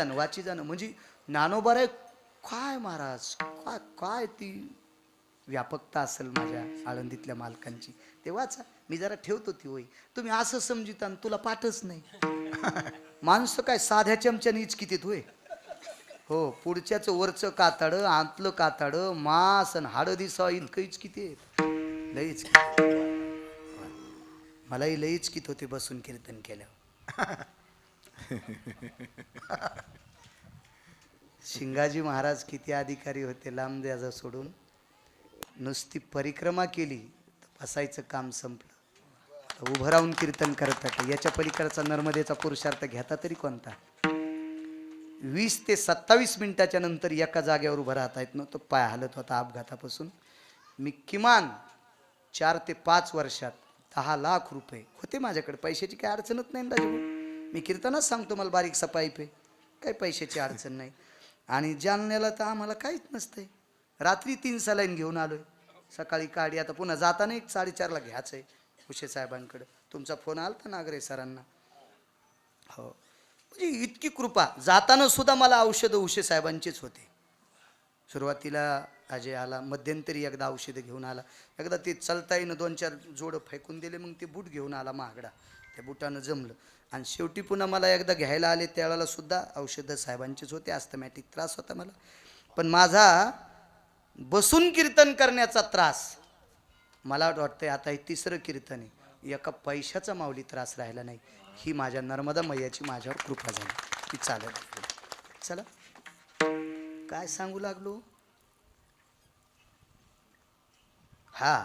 जाणं म्हणजे ज्ञानोबाराय काय महाराज, काय काय ती व्यापकता असेल माझ्या आळंदीतल्या मालकांची, ते वाचा. मी जरा ठेवतो ती ओई. तुम्ही असं समजिता तुला पाठच नाही. माणसं काय साध्या चमच्याने इचकितीत होय. हो, पुढच्याचं वरचं कातडं, आतलं कातडं, मांस आणि हाडं दिसावं इतकं इचकिती आहेत. लईच मलाही लईच कित होते बसून कीर्तन केल्यावर. शिंगाजी महाराज किती अधिकारी होते, लांब द्यायचं सोडून नुसती परिक्रमा केली तर बसायचं काम संपलं. उभं राहून कीर्तन करतात. याच्या पलीकडचा नर्मदेचा पुरुषार्थ घेता तरी कोणता? 20 ते 27 मिनिटाच्या नंतर एका जागेवर उभं राहता येत नव्हतं. पाय हलत होता अपघातापासून. मी किमान 4 ते 5 वर्षात 10 लाख रुपये होते माझ्याकडे. पैशाची काही अडचणच नाही राजू. मी कीर्तनच सांगतो, मला बारीक सपाईप आहे, काही पैशाची अडचण नाही. आणि जालन्याला तर आम्हाला काहीच नसतंय. रात्री 3 सलाईन घेऊन आलोय, सकाळी काढी. आता पुन्हा जाताना 4:30ला घ्यायचं आहे उशे साहेबांकडे. तुमचा फोन आला तर नागरे सरांना. हो, म्हणजे इतकी कृपा. जाताना सुद्धा मला औषधं उशे साहेबांचेच होते. सुरुवातीला अजय आला, मध्यंतरी एकदा औषधं घेऊन आला. एकदा ते चलता येईन 2-4 जोडं फेकून दिले. मग ते बूट घेऊन आला महागडा, त्या बुटानं जमलं. आणि शेवटी पुन्हा मला एकदा घ्यायला आले, त्यावेळेला सुद्धा औषधं साहेबांचेच होते. अस्थमॅटिक त्रास होता मला. पण माझा बसून कीर्तन करण्याचा त्रास, मला वाटतंय आता हे 3रं कीर्तन आहे, एका पैशाचा माऊली त्रास राहिला नाही. ही माझ्या नर्मदा मैयाची माझ्यावर कृपा झाली. ती चालत. चला काय सांगू लागलो. हा,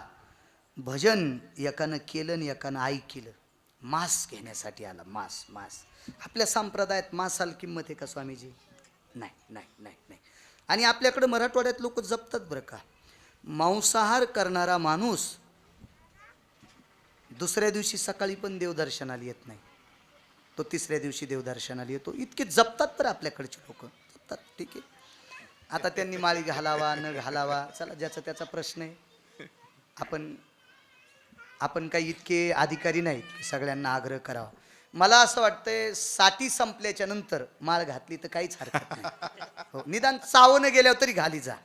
भजन एकानं केलं आणि एकानं ऐकलं. मांस घेण्यासाठी आला. मांस आपल्या संप्रदायात मांसाला किंमत आहे का स्वामीजी? नाही नाही नाही नाही. आणि आपल्याकडे मराठवाड्यात लोक जपतात बरं का. मांसाहार करणारा माणूस दुसऱ्या दिवशी सकाळी पण देवदर्शनाला येत नाही, तो 3ऱ्या दिवशी देवदर्शनाला येतो. इतके जपतात बरं आपल्याकडचे लोक, जपतात. ठीक आहे, आता त्यांनी माळी घालावा न घालावा, चला ज्याचा त्याचा प्रश्न आहे. आपण काही इतके अधिकारी नाहीत की सगळ्यांना आग्रह करावा. मला असं वाटतंय साठी संपल्याच्या नंतर माळ घातली तर काहीच हरकत नाही. हो, निदान चावणं गेल्यावर तरी घाली जा.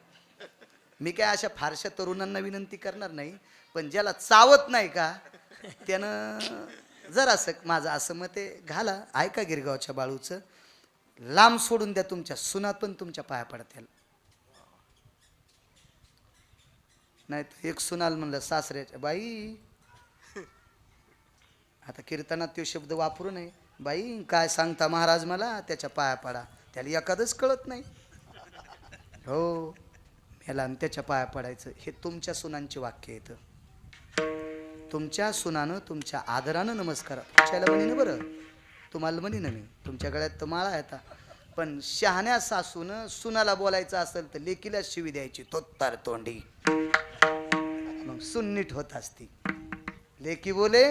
मी काय अशा फारशा तरुणांना विनंती करणार नाही, पण ज्याला चावत नाही का त्यानं जरासं, माझं असं मत आहे, घाला. ऐका गिरगावच्या बाळूचं, लांब सोडून द्या. तुमच्या सुनात पण तुमच्या पाया पडतील. नाही तर एक सुनाल म्हणलं सासऱ्याच्या, बाई आता कीर्तनात तो शब्द वापरू नये, बाई काय सांगता महाराज मला, त्याच्या पाया पडा. त्याला एखादंच कळत नाही. हो, मेला आणि त्याच्या पाया पडायचं. हे तुमच्या सुनांचे वाक्य येतं. तुमच्या सुनानं तुमच्या आदरानं नमस्कार पुढच्याला म्हणी ना बरं, तुम्हाला म्हणी ना मी, तुमच्या गळ्यात तर माळा येता. पण शहाण्या सासूनं सुनाला बोलायचं असेल तर लेकीला शिवी द्यायची, तोत्तर तोंडी. मग सुन्नीट होत असती. लेकी बोले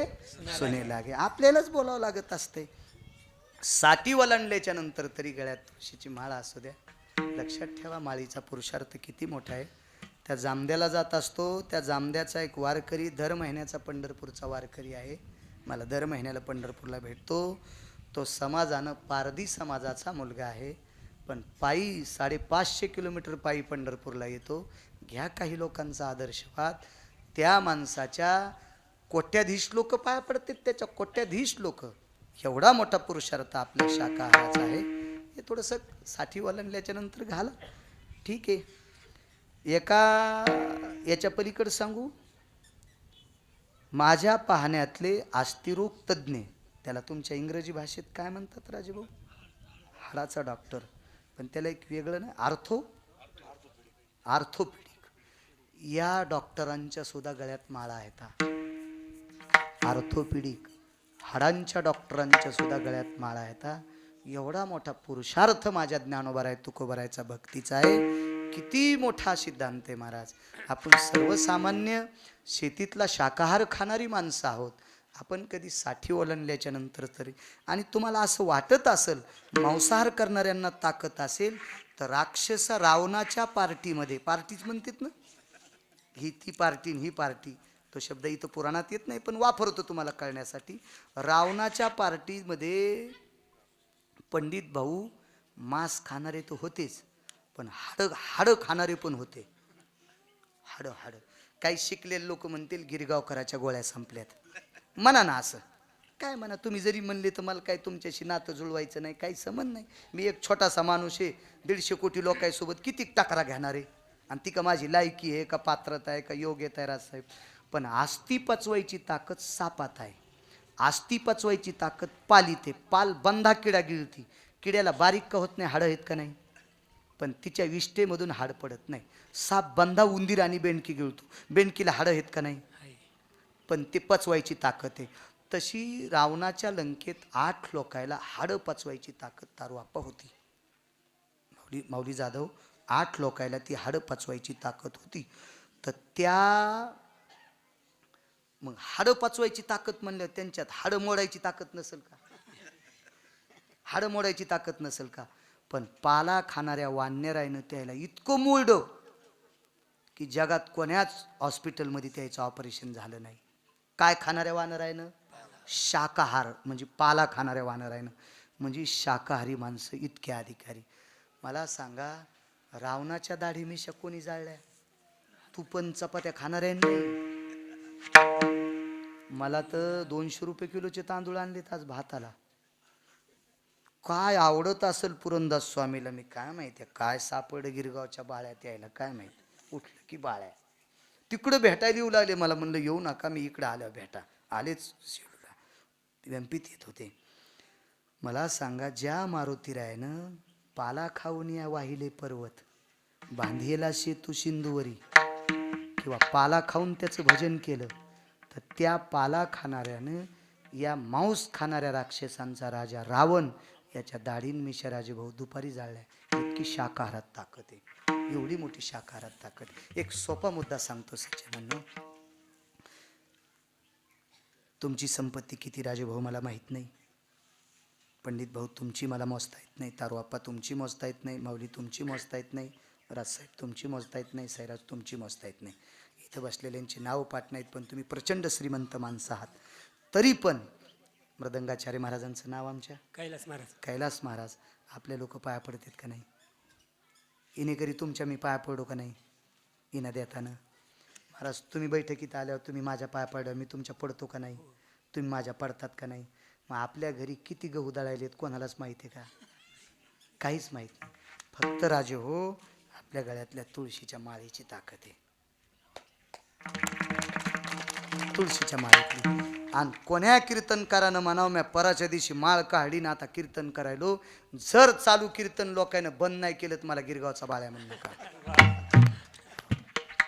सुने लागे, आपल्यालाच बोलावं लागत असते. साठी वलांडल्याच्या नंतर तरी गळ्यात तुळशीची माळा असू द्या. लक्षात ठेवा, माळीचा पुरुषार्थ किती मोठा आहे. त्या जामद्याला जात असतो. त्या जामद्याचा एक वारकरी दर महिन्याचा पंढरपूरचा वारकरी आहे. मला दर महिन्याला पंढरपूरला भेटतो. तो समाजानं पारधी समाजाचा मुलगा आहे, पण पायी 550 किलोमीटर पायी पंढरपूरला येतो. घ्या काही लोकांचा आदर्शवाद. त्या माणसाच्या कोट्याधीश लोक पाया पडतात त्याच्या, कोट्याधीश लोक. एवढा मोठा पुरुषार्थ आपल्या शाकाहाराचा आहे. हे थोडंसं साठी ओलांडल्याच्या नंतर घाला, ठीक आहे. एका याच्या पलीकडे सांगू, माझ्या पाहण्यातले अस्थिरोग तज्ज्ञ, त्याला तुमच्या इंग्रजी भाषेत काय म्हणतात राजेभाऊ? हाडाचा डॉक्टर. पण त्याला एक वेगळं नाही, आर्थोपेडिक. या डॉक्टरांच्या सुद्धा गळ्यात माळा आहेत. आर्थोपेडिक हाडांच्या डॉक्टरांच्या सुद्धा गळ्यात माळा आहेत. एवढा मोठा पुरुषार्थ माझ्या ज्ञानोबराय तुकोबरायचा भक्तीचा आहे. किती मोठा सिद्धांत आहे महाराज. आपण सर्वसामान्य शेतीतला शाकाहार खाणारी माणसं आहोत. आपण कधी साठी ओलांडल्याच्या नंतर तरी, आणि तुम्हाला असं वाटत असेल मांसाहार करणाऱ्यांना ताकद असेल, तर राक्षस रावणाच्या पार्टीमध्ये, पार्टीच म्हणतात ना, ही ती पार्टी ही पार्टी, तो शब्द इथं पुराणात येत नाही पण वापरतो तुम्हाला कळण्यासाठी. रावणाच्या पार्टीमध्ये पंडित भाऊ मांस खाणारे तर होतेच, पण हाडं खाणारे पण होते. हाडं काही शिकलेले लोक म्हणतील गिरगावकराच्या गोळ्या संपल्यात. म्हणा ना, असं काय म्हणा, तुम्ही जरी म्हणले तर मला काय तुमच्याशी नातं जुळवायचं नाही, काही संबंध नाही. मी एक छोटासा माणूस आहे, 150 कोटी लोकांसोबत किती टकरा घेणार आहे, आणि ती का माझी लायकी आहे का पात्रता आहे का योग्यता आहे राजसाहेब. पण आस्ती पचवायची ताकद सापात आहे, आस्ती पचवायची ताकद पालीत आहे. पाल बंधा किडा गिळती, किड्याला बारीक का होत नाही, हाडं आहेत का नाही, पण तिच्या विष्ठेमधून हाड पडत नाही. साप बंधा उंदीर आणि बेंडकी गिळतो, बेंडकीला हाडं आहेत का नाही, पण ते पचवायची ताकद आहे. तशी रावणाच्या लंकेत 8 लोकायला हाडं पचवायची ताकद तारुआप्पा होती. माऊली जाधव 8 लोकायला ती हाडं पचवायची ताकद होती. तर त्या मग हाडं पचवायची ताकद म्हणलं, त्यांच्यात हाडं मोडायची ताकद नसेल का, हाडं मोडायची ताकद नसेल का. पण पाला खाणाऱ्या वानरायनं त्याला इतकं मोडलं की जगात कोण्याच हॉस्पिटलमध्ये त्याचं ऑपरेशन झालं नाही. काय खाणाऱ्या वानरायनं? शाकाहार, म्हणजे पाला खाणाऱ्या वानरायनं, म्हणजे शाकाहारी माणसं इतके अधिकारी. मला सांगा, रावणाच्या दाढी मिशा कोणी जाळल्या? तू पण चपात्या खाणाऱ्यांनी. मला तर 200 रुपये किलोचे तांदूळ आणलेत आज भाताला. काय आवडत असेल पुरंदास स्वामीला, मी काय माहिती काय सापड गिरगावच्या बाळ्यात यायला, काय माहिती उठलं की बाळ्या तिकडं भेटायला येऊ लागले. मला म्हणलं येऊ नका, मी इकडं आल्यावर भेटा. आलेच शिवला, व्यंपीत येत होते. मला सांगा, ज्या मारुतीरायनं पाला खाऊन या वाहिले पर्वत, बांधिला सेतू सिंधुवरी, किंवा पाला खाऊन त्याचं भजन केलं, तर त्या पाला खाणाऱ्यानं या मांस खाणाऱ्या राक्षसांचा राजा रावण याच्या दाढीन मिशा राजेभाऊ दुपारी जाळल्या. इतकी शाकाहारात ताकद आहे, एवढी मोठी शाकाहारात ताकद. एक सोपा मुद्दा सांगतो सज्जनांनो, तुमची संपत्ती किती राजेभाऊ मला माहीत नाही, पंडित भाऊ तुमची मला मोजता येत नाही, तारुआप्पा तुमची मोजता येत नाही, माऊली तुमची मोजता येत नाही, राजसाहेब तुमची मोजता येत नाही, सैराज तुमची मोजता येत नाही. इथं बसलेल्यांची नाव पाठ नाहीत, पण तुम्ही प्रचंड श्रीमंत माणसं आहात. तरी पण मृदंगाचार्य महाराजांचं नाव आमच्या कैलास महाराज आपले लोक पाया पडतात का नाही? इनेकरी तुमच्या मी पाया पडू का नाही? इना देताना महाराज तुम्ही बैठकीत आल्यावर तुम्ही माझ्या पाया पडल्यावर मी तुमच्या पडतो का नाही? तुम्ही माझ्या पडतात का नाही? मग आपल्या घरी किती गहू दळायलेत कोणालाच माहिती आहे का? काहीच माहीत नाही. फक्त राजे हो, आपल्या गळ्यातल्या तुळशीच्या माळेची ताकद आहे, तुळशीच्या माळेतली. आणि कोण्या कीर्तनकारानं म्हणावं म्या पराच्या दिवशी माळ काढली ना, आता कीर्तन करायलो, जर चालू कीर्तन लोकांनं बंद नाही केलं तर मला गिरगावचा बाळ्या म्हणू नका.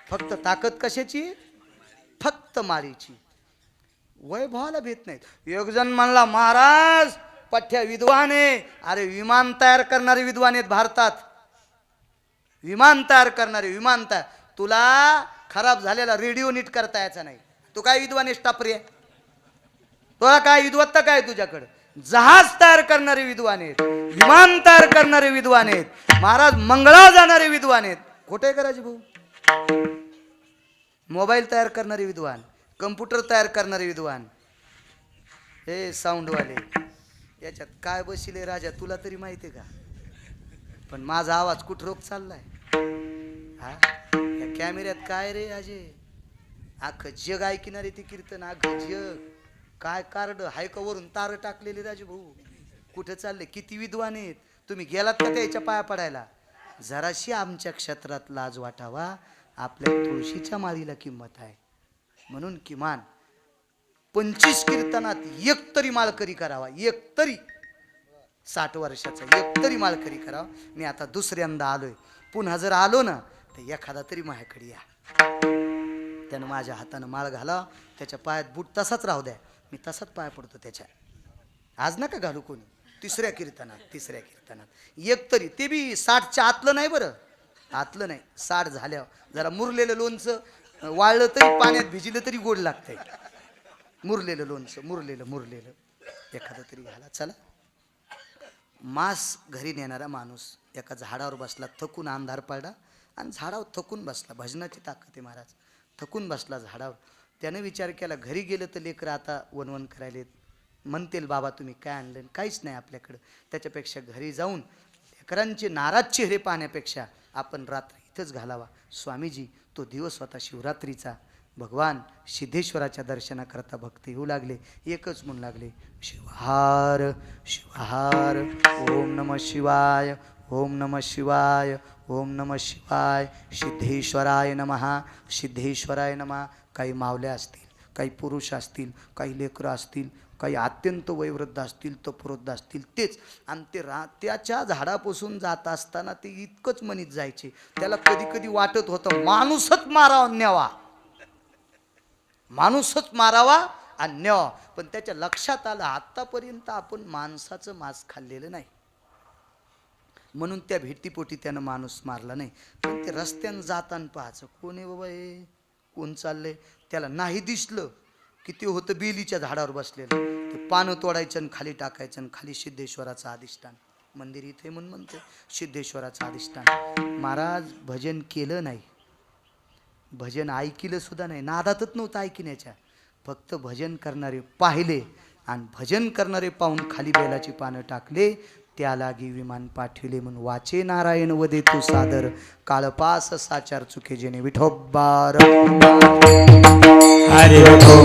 फक्त ताकद कशाची? फक्त माळेची. वैभवाला भेट नाहीत. एक जण म्हणला महाराज पठ्या विद्वान आहे. अरे विमान तयार करणारे विद्वान आहेत भारतात, विमान तयार करणारे, विमान तयार. तुला खराब झालेला रेडिओ नीट करता यायचा नाही, तू काय विद्वान आहेस टापरी आहे? तुला काय विद्वत्ता काय तुझ्याकडं? जहाज तयार करणारे विद्वान आहेत, विमान तयार करणारे विद्वान आहेत, महाराज मंगळा जाणारे विद्वान आहेत. खोटे करायचे भाऊ? मोबाईल तयार करणारे विद्वान, कम्प्युटर तयार करणारे विद्वान, हे साऊंडवाले, याच्यात काय बसले राजा तुला तरी माहिती आहे का? पण माझा आवाज कुठं रोग चाललाय? हा, या कॅमेऱ्यात काय रे अजय? अख्खं जग ऐकणारे ते कीर्तन, अख्खं जग. काय कार्ड हाय का वरून तार टाकलेले राजू भाऊ? कुठं चालले? किती विद्वान आहेत. तुम्ही गेलात का त्याच्या पाया पडायला? जराशी आमच्या क्षेत्रात लाज वाटावा. आपल्या तुळशीच्या माळीला किंमत आहे. म्हणून किमान 25 कीर्तनात एक तरी माळकरी करावा. एक तरी 60 वर्षाचा एक तरी माळकरी करावा. मी आता दुसऱ्यांदा आलोय. पुन्हा जर आलो ना तर एखादा तरी माझ्याकडे या. त्यानं माझ्या हातानं माळ घाला, त्याच्या पायात बूट तसाच राहू द्या. मी तसाच पाय पडतो त्याच्या. आज नका घालू कोणी. तिसऱ्या कीर्तनात एक तरी, ते बी 60च्या आतलं नाही बरं. आतलं नाही. 60 झाल्यावर जरा मुरलेलं लोणचं वाळलं तरी पाण्यात भिजलं तरी गोड लागतंय. मुरलेलं लोणचं, मुरलेलं एखादं तरी घाला. चला. मांस घरी नेणारा माणूस एका झाडावर बसला, थकून अंधार पडला आणि झाडावर थकून बसला. भजनाची ताकद आहे महाराज. थकून बसला झाडावर. त्यानं विचार केला घरी गेलं तर लेकरं आता वनवन करायलेत, म्हणतील बाबा तुम्ही काय आणलं? काहीच नाही आपल्याकडं. त्याच्यापेक्षा घरी जाऊन लेकरांचे नाराज चेहरे पाहण्यापेक्षा आपण रात्री इथंच घालावा. स्वामीजी तो दिवस होता शिवरात्रीचा. भगवान सिद्धेश्वराच्या दर्शनाकरता भक्त येऊ लागले. एकच म्हणू लागले, शिवहार शिवहार, ओम नमः शिवाय, ओम नमः शिवाय, ओम नमः शिवाय, सिद्धेश्वराय नमः, सिद्धेश्वराय नमः. काही मावल्या असतील, काही पुरुष असतील, काही लेकरं असतील, काही अत्यंत वयोवृद्ध असतील, तपोवृद्ध असतील, तेच. आणि ते त्याच्या झाडापासून जात असताना ते इतकंच म्हणत जायचे. त्याला कधी कधी वाटत होतं माणूसच मारावा न्यावा, माणूसच मारावा आणि न्यावा. पण त्याच्या लक्षात आलं आत्तापर्यंत आपण माणसाचं मांस खाल्लेलं नाही. म्हणून त्या भेटीपोटी त्यानं माणूस मारला नाही. पण ते रस्त्यानं जाताना पाहायचं कोण आहे बाबा, हे कोण चाललंय? त्याला नाही दिसलं की ते होतं बेलीच्या झाडावर बसलेलं. ते पानं तोडायचं आणि खाली टाकायचं आणि खाली सिद्धेश्वराचं अधिष्ठान. मंदिर इथे म्हणून म्हणते सिद्धेश्वराचं अधिष्ठान. महाराज भजन केलं नाही, भजन ऐकिलं सुद्धा नाही, नादातच नव्हतं ऐकण्याच्या. फक्त भजन करणारे पाहिले आणि भजन करणारे पाहून खाली बेलाची पानं टाकले. त्या लागी विमान पाठविले म्हणून वाचे नारायण वदे तू सादर. काळपास साचार चुके जेणे विठोबार. हरे राजू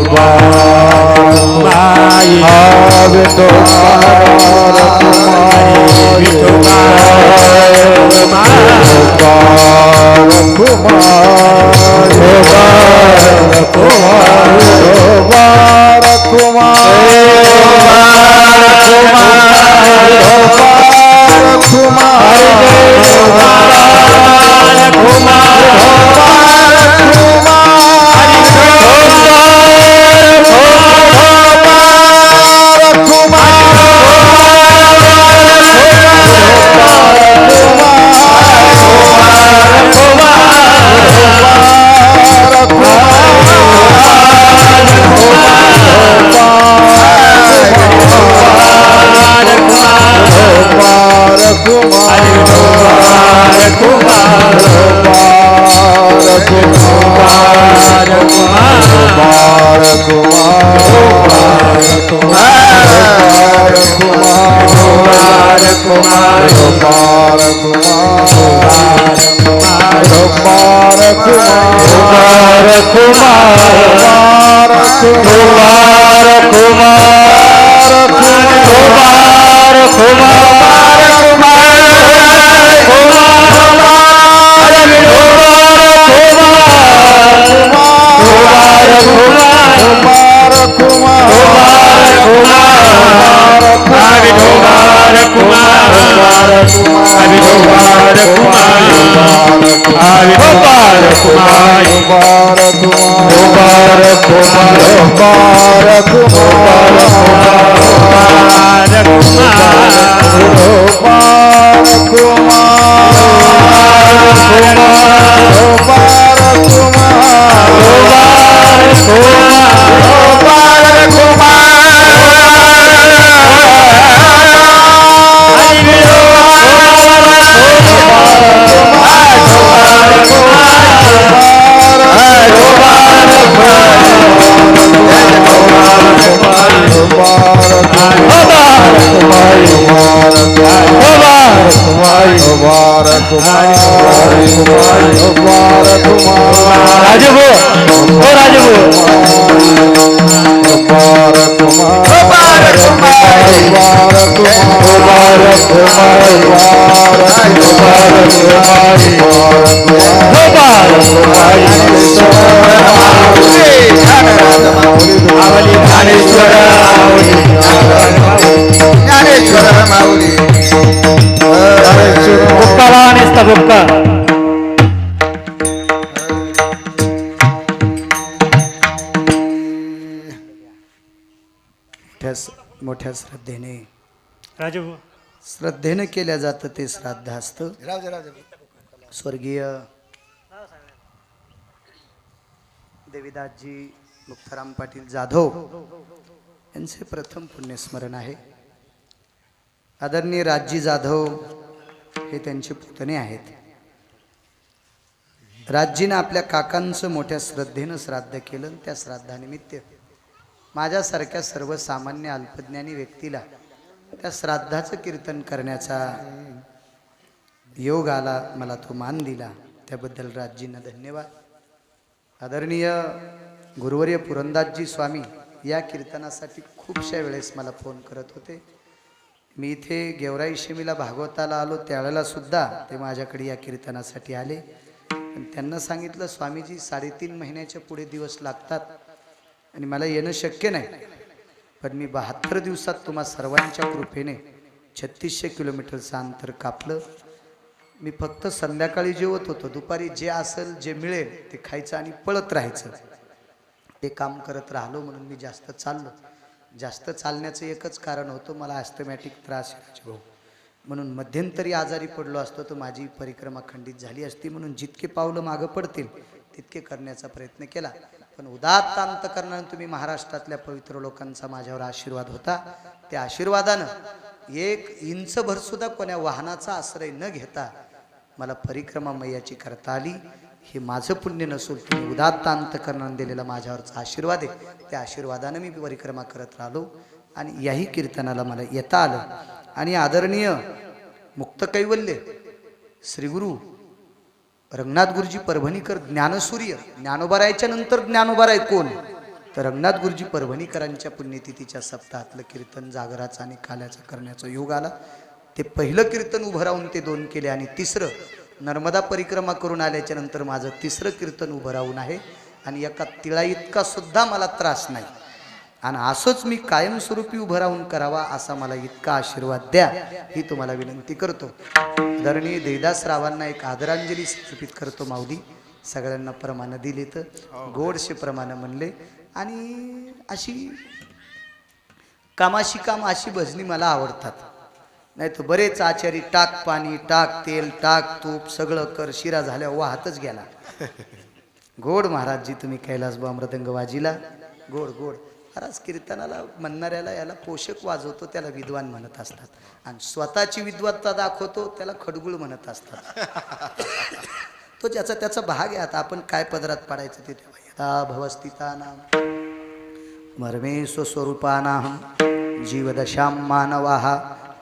ज्ञानेश्वर माऊली बुक्का मोठ्या श्रद्धेने राजू श्रद्धेने केल्या जातं ते श्राद्ध असतं. स्वर्गीय देवीदासजी मुक्ताराम पाटील जाधव यांचे प्रथम पुण्यस्मरण आहे. आदरणीय राजजी जाधव हे त्यांचे पुतणे आहेत. राजजीनं आपल्या काकांचं मोठ्या श्रद्धेनं श्राद्ध केलं. त्या श्राद्धानिमित्त माझ्यासारख्या सर्वसामान्य अल्पज्ञानी व्यक्तीला त्या श्राद्धाचं कीर्तन करण्याचा योग आला, मला तो मान दिला, त्याबद्दल राजजींना धन्यवाद. आदरणीय गुरुवर्य पुरंदासजी स्वामी या कीर्तनासाठी खूपशा वेळेस मला फोन करत होते. मी इथे गेवराई शिमीला भागवताला आलो त्यावेळेला सुद्धा ते माझ्याकडे या कीर्तनासाठी आले. पण त्यांना सांगितलं स्वामीजी 3.5 महिन्याच्या पुढे दिवस लागतात आणि मला येणं शक्य नाही, पण मी 72 दिवसात तुम्हा सर्वांच्या कृपेने 3600 किलोमीटरचं अंतर कापलं. मी फक्त संध्याकाळी जेवत होतो, दुपारी जे असेल जे मिळेल ते खायचं आणि पळत राहायचं, ते काम करत राहिलो. म्हणून मी जास्त चाललो. जास्त चालण्याचं एकच कारण होतं, मला ॲस्थमॅटिक त्रास भाऊ, म्हणून मध्यंतरी आजारी पडलो असतो तर माझी परिक्रमा खंडित झाली असती. म्हणून जितके पावलं मागं पडतील तितके करण्याचा प्रयत्न केला. पण उदात्त अंतकरणाने तुम्ही महाराष्ट्रातल्या पवित्र लोकांचा माझ्यावर आशीर्वाद होता. त्या आशीर्वादानं 1 इंचभर सुद्धा कोण्या वाहनाचा आश्रय न घेता मला परिक्रमा मैयाची करता आली. हे माझं पुण्य नसून तुम्ही उदात्त अंतकरणाने दिलेला माझ्यावरचा आशीर्वाद आहे. त्या आशीर्वादानं मी परिक्रमा करत राहिलो आणि याही कीर्तनाला मला येता आलं. आणि आदरणीय मुक्त कैवल्य श्रीगुरु रंगनाथ गुरुजी परभणीकर ज्ञानसूर्य, ज्ञानोबारायच्या नंतर ज्ञानोबाराय कोण तर रंगनाथ गुरुजी परभणीकरांच्या पुण्यतिथीच्या सप्ताहातलं कीर्तन जागराचा आणि काल्याचा करण्याचा योग आला. ते पहिलं कीर्तन उभं राहून ते 2 केले आणि तिसरं नर्मदा परिक्रमा करून आल्याच्या नंतर माझं 3रं कीर्तन उभं राहून आहे. आणि एका तिळा इतका सुद्धा मला त्रास नाही आणि असंच मी कायमस्वरूपी उभं राहून करावा असा मला इतका आशीर्वाद द्या ही तुम्हाला विनंती करतो. आदरणीय देवदासरावांना एक आदरांजली समर्पित करतो. माऊली सगळ्यांना प्रमाण दिले तर गोडशे प्रमाण म्हणले आणि अशी कामाशी काम अशी भजनी मला आवडतात. नाही तर बरेच आचारी टाक पाणी टाक तेल टाक तूप सगळं कर शिरा झाल्या वाहतच गेला. गोड महाराजजी तुम्ही कैलास मृदंग वाजीला गोड गोड. महाराज कीर्तनाला म्हणणाऱ्याला याला पोषक वाजवतो त्याला विद्वान म्हणत असतात आणि स्वतःची विद्वत्ता दाखवतो त्याला खडगुळ म्हणत असतात. तो ज्याचा त्याचा भाग आहे. आता आपण काय पदरात पाडायचं ते तेव्हा यदा भवस्थितानां मर्मे स्वस्वरूपानां जीवदशां मानवाः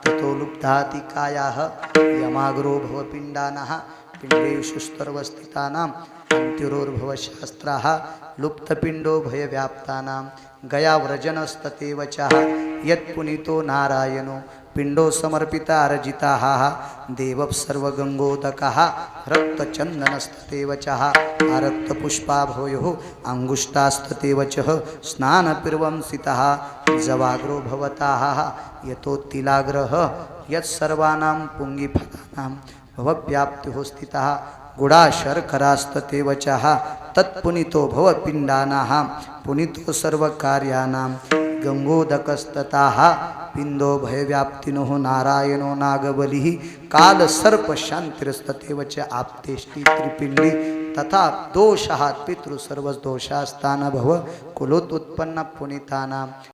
ततो लुप्ताति कायाः यमाग्रो भवपिण्डानाः पिण्डेषु स्तर्वस्थितानां अंतिरोर्भव शास्त्राः लुप्तपिण्डो भयव्याप्तानां गयाव्रजनस्ततेव चः यत्पुनीतो नारायणो पिण्डो समर्पिता अर्जिताः देवः सर्वगंगोदकः रक्तचन्दनस्ततेव चः आरक्तपुष्पाभयोः अंगुष्ठास्ततेव चः स्नानपूर्वंसितः जवाग्रो भवताः यतोत्तिलाग्रह यत्सर्वानां पुंगिफलानां भवव्याप्तिः स्थितः गुडाशर्करास्ततेव चः तत्पुनीतो भवपिण्डानाः पुनीतो सर्वकार्याणां गंगोदकस्ततः पिंडो भयव्याप्तिनो नारायणो नागबलिः कालसर्पशान्तिरस्ततेव च आप्तेष्टि त्रिपिण्डी तथा दोषः पितृ सर्वदोषास्तान भव कुलोत्पन्न पुनीतानां